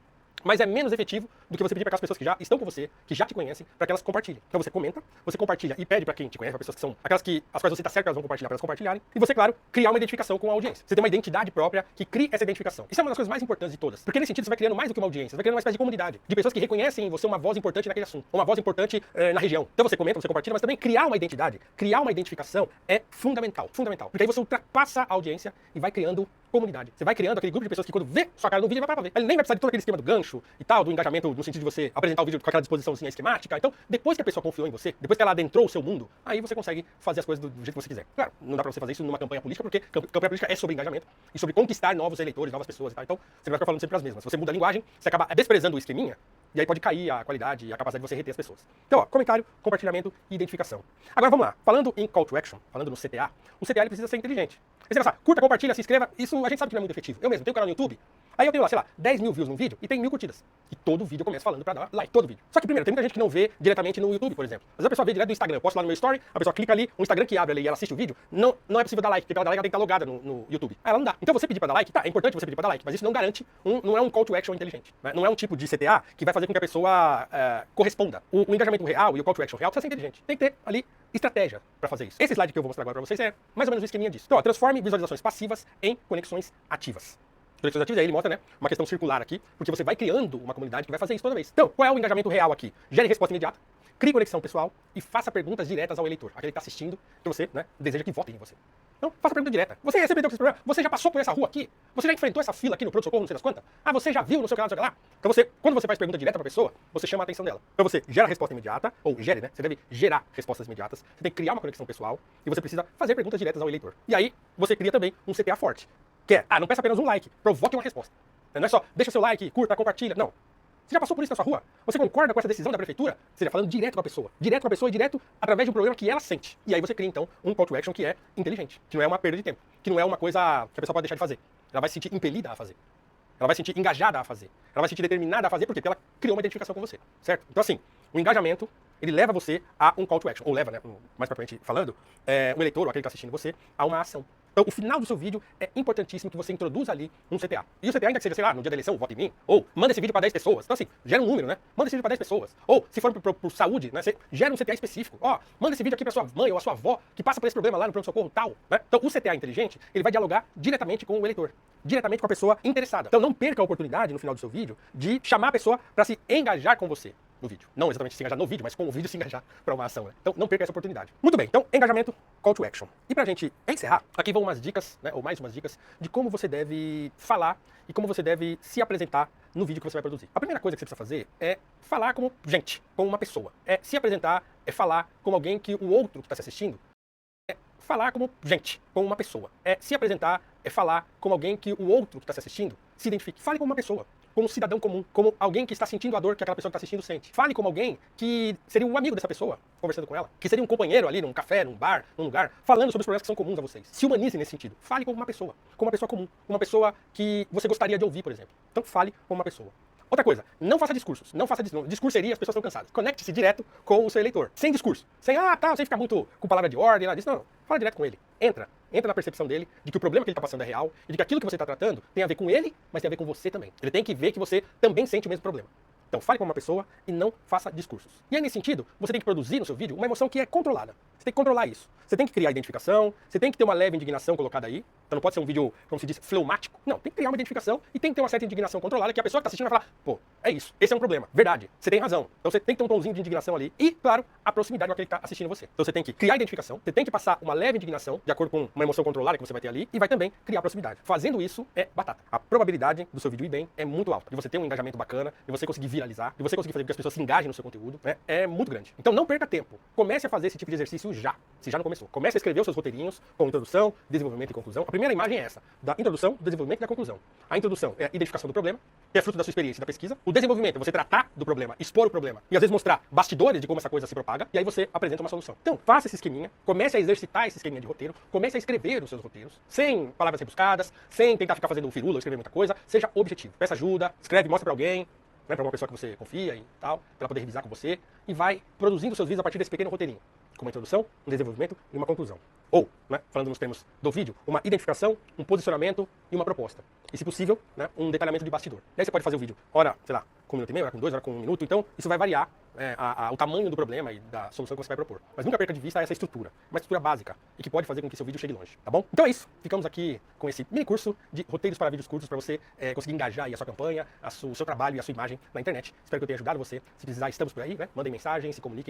S1: Mas é menos efetivo do que você pedir para aquelas pessoas que já estão com você, que já te conhecem, para que elas compartilhem. Então você comenta, você compartilha e pede para quem te conhece, para pessoas que são aquelas as quais você está certo que elas vão compartilhar, para elas compartilharem. E você, claro, criar uma identificação com a audiência. Você tem uma identidade própria que cria essa identificação. Isso é uma das coisas mais importantes de todas. Porque nesse sentido você vai criando mais do que uma audiência, você vai criando uma espécie de comunidade, de pessoas que reconhecem em você uma voz importante naquele assunto, uma voz importante na região. Então você comenta, você compartilha, mas também criar uma identidade, criar uma identificação é fundamental. Porque aí você ultrapassa a audiência e vai criando comunidade. Você vai criando aquele grupo de pessoas que quando vê sua cara no vídeo vai parar pra ver. Ele nem vai precisar de todo aquele esquema do gancho e tal, do engajamento no sentido de você apresentar o vídeo com aquela disposiçãozinha esquemática. Então, depois que a pessoa confiou em você, depois que ela adentrou o seu mundo, aí você consegue fazer as coisas do jeito que você quiser. Claro, não dá pra você fazer isso numa campanha política, porque campanha política é sobre engajamento e sobre conquistar novos eleitores, novas pessoas e tal. Então, você vai ficar falando sempre as mesmas. Se você muda a linguagem, você acaba desprezando o esqueminha, e aí pode cair a qualidade e a capacidade de você reter as pessoas. Então, comentário, compartilhamento e identificação. Agora vamos lá. Falando em call to action, falando no CTA, o CTA ele precisa ser inteligente. Você vai curta, compartilha, se inscreva. Isso a gente sabe que não é muito efetivo. Eu mesmo tenho um canal no YouTube, aí eu tenho lá, sei lá, 10 mil views num vídeo e tem 1000 curtidas. E todo vídeo eu começo falando pra dar like, todo vídeo. Só que primeiro, tem muita gente que não vê diretamente no YouTube, por exemplo. Às vezes a pessoa vê direto do Instagram. Eu posto lá no meu story, a pessoa clica ali, o Instagram que abre ali e ela assiste o vídeo, não é possível dar like, porque ela dá like, ela tem que estar logada no YouTube. Aí ela não dá. Então você pedir pra dar like, tá, é importante você pedir pra dar like, mas isso não garante, não é um call to action inteligente. Não é um tipo de CTA que vai fazer com que a pessoa corresponda. O engajamento real e o call to action real precisa ser inteligente. Tem que ter ali estratégia para fazer isso. Esse slide que eu vou mostrar agora para vocês é mais ou menos o esqueminha disso. Então, transforme visualizações passivas em conexões ativas. Conexões ativas, aí ele mostra, né, uma questão circular aqui, porque você vai criando uma comunidade que vai fazer isso toda vez. Então, qual é o engajamento real aqui? Gere resposta imediata, crie conexão pessoal e faça perguntas diretas ao eleitor, aquele que está assistindo, que você, né, deseja que vote em você. Então, faça pergunta direta. Você recebeu esse problema? Você já passou por essa rua aqui? Você já enfrentou essa fila aqui no pronto-socorro, não sei das quantas? Ah, você já viu, não sei o que lá, não sei o que lá? Então você, quando você faz pergunta direta para a pessoa, você chama a atenção dela. Então você gera resposta imediata, ou gere, né? Você deve gerar respostas imediatas, você tem que criar uma conexão pessoal e você precisa fazer perguntas diretas ao eleitor. E aí, você cria também um CTA forte, que é, não peça apenas um like, provoque uma resposta. Não é só, deixa o seu like, curta, compartilha. Não. Você já passou por isso na sua rua? Você concorda com essa decisão da prefeitura? Seja, falando direto com a pessoa e direto através de um problema que ela sente. E aí você cria, então, um call to action que é inteligente, que não é uma perda de tempo, que não é uma coisa que a pessoa pode deixar de fazer. Ela vai se sentir impelida a fazer. Ela vai se sentir engajada a fazer. Ela vai se sentir determinada a fazer, porque ela criou uma identificação com você, certo? Então, assim, o engajamento, ele leva você a um call to action, ou leva, né, mais propriamente falando, o eleitor, ou aquele que está assistindo você, a uma ação. Então, o final do seu vídeo é importantíssimo que você introduza ali um CTA. E o CTA, ainda que seja, sei lá, no dia da eleição, vote em mim, ou manda esse vídeo para 10 pessoas. Então, assim, gera um número, né? Manda esse vídeo para 10 pessoas. Ou, se for por saúde, né? Você gera um CTA específico. Ó, manda esse vídeo aqui para sua mãe ou a sua avó, que passa por esse problema lá no pronto-socorro tal, né? Então, o CTA inteligente, ele vai dialogar diretamente com o eleitor, diretamente com a pessoa interessada. Então, não perca a oportunidade, no final do seu vídeo, de chamar a pessoa para se engajar com você no vídeo. Não exatamente se engajar no vídeo, mas com o vídeo se engajar para uma ação, né? Então, não perca essa oportunidade. Muito bem, então, engajamento, call to action. E pra gente encerrar, aqui vão umas dicas, né, ou mais umas dicas, de como você deve falar e como você deve se apresentar no vídeo que você vai produzir. A primeira coisa que você precisa fazer é falar como gente, como uma pessoa. É se apresentar, é falar como alguém que o outro que está se assistindo, é falar como gente, como uma pessoa. É se apresentar, é falar como alguém que o outro que está se assistindo se identifique. Fale como uma pessoa, como um cidadão comum, como alguém que está sentindo a dor que aquela pessoa que está assistindo sente. Fale como alguém que seria um amigo dessa pessoa, conversando com ela, que seria um companheiro ali num café, num bar, num lugar, falando sobre os problemas que são comuns a vocês. Se humanize nesse sentido. Fale como uma pessoa comum, uma pessoa que você gostaria de ouvir, por exemplo. Então fale como uma pessoa. Outra coisa, não faça discursos. Não faça discurseria, as pessoas estão cansadas. Conecte-se direto com o seu eleitor. Sem discurso. Sem ficar muito com palavra de ordem, nada disso. Não. Fala direto com ele. Entra na percepção dele de que o problema que ele está passando é real e de que aquilo que você está tratando tem a ver com ele, mas tem a ver com você também. Ele tem que ver que você também sente o mesmo problema. Então fale como uma pessoa e não faça discursos. E aí, nesse sentido, você tem que produzir no seu vídeo uma emoção que é controlada. Você tem que controlar isso. Você tem que criar identificação, você tem que ter uma leve indignação colocada aí. Então não pode ser um vídeo, como se diz, fleumático. Não, tem que criar uma identificação e tem que ter uma certa indignação controlada que a pessoa que está assistindo vai falar, pô, é isso, esse é um problema, verdade, você tem razão. Então você tem que ter um tomzinho de indignação ali e, claro, a proximidade com aquele que está assistindo você. Então você tem que criar identificação, você tem que passar uma leve indignação, de acordo com uma emoção controlada que você vai ter ali, e vai também criar proximidade. Fazendo isso é batata. A probabilidade do seu vídeo ir bem é muito alta, de você ter um engajamento bacana, de você conseguir viralizar, de você conseguir fazer com que as pessoas se engajem no seu conteúdo, né, é muito grande. Então não perca tempo. Comece a fazer esse tipo de exercício já, se já não começou. Comece a escrever os seus roteirinhos com introdução, desenvolvimento e conclusão. A primeira imagem é essa, da introdução, do desenvolvimento e da conclusão. A introdução é a identificação do problema, que é fruto da sua experiência e da pesquisa. O desenvolvimento é você tratar do problema, expor o problema e às vezes mostrar bastidores de como essa coisa se propaga, e aí você apresenta uma solução. Então, faça esse esqueminha, comece a exercitar esse esqueminha de roteiro, comece a escrever os seus roteiros, sem palavras rebuscadas, sem tentar ficar fazendo um firula ou escrever muita coisa, seja objetivo. Peça ajuda, escreve, mostra pra alguém, né, para uma pessoa que você confia e tal, para ela poder revisar com você, e vai produzindo seus vídeos a partir desse pequeno roteirinho, com uma introdução, um desenvolvimento e uma conclusão. Ou, né, falando nos termos do vídeo, uma identificação, um posicionamento e uma proposta. E, se possível, né, um detalhamento de bastidor. Daí você pode fazer o vídeo, ora, sei lá, com 1 minuto e meio, ora com 2, ora com 1 minuto, então isso vai variar o tamanho do problema e da solução que você vai propor. Mas nunca perca de vista essa estrutura, uma estrutura básica, e que pode fazer com que seu vídeo chegue longe, tá bom? Então é isso, ficamos aqui com esse mini curso de roteiros para vídeos curtos para você conseguir engajar aí a sua campanha, o seu trabalho e a sua imagem na internet. Espero que eu tenha ajudado você. Se precisar, estamos por aí, né? Mandem mensagem, se comuniquem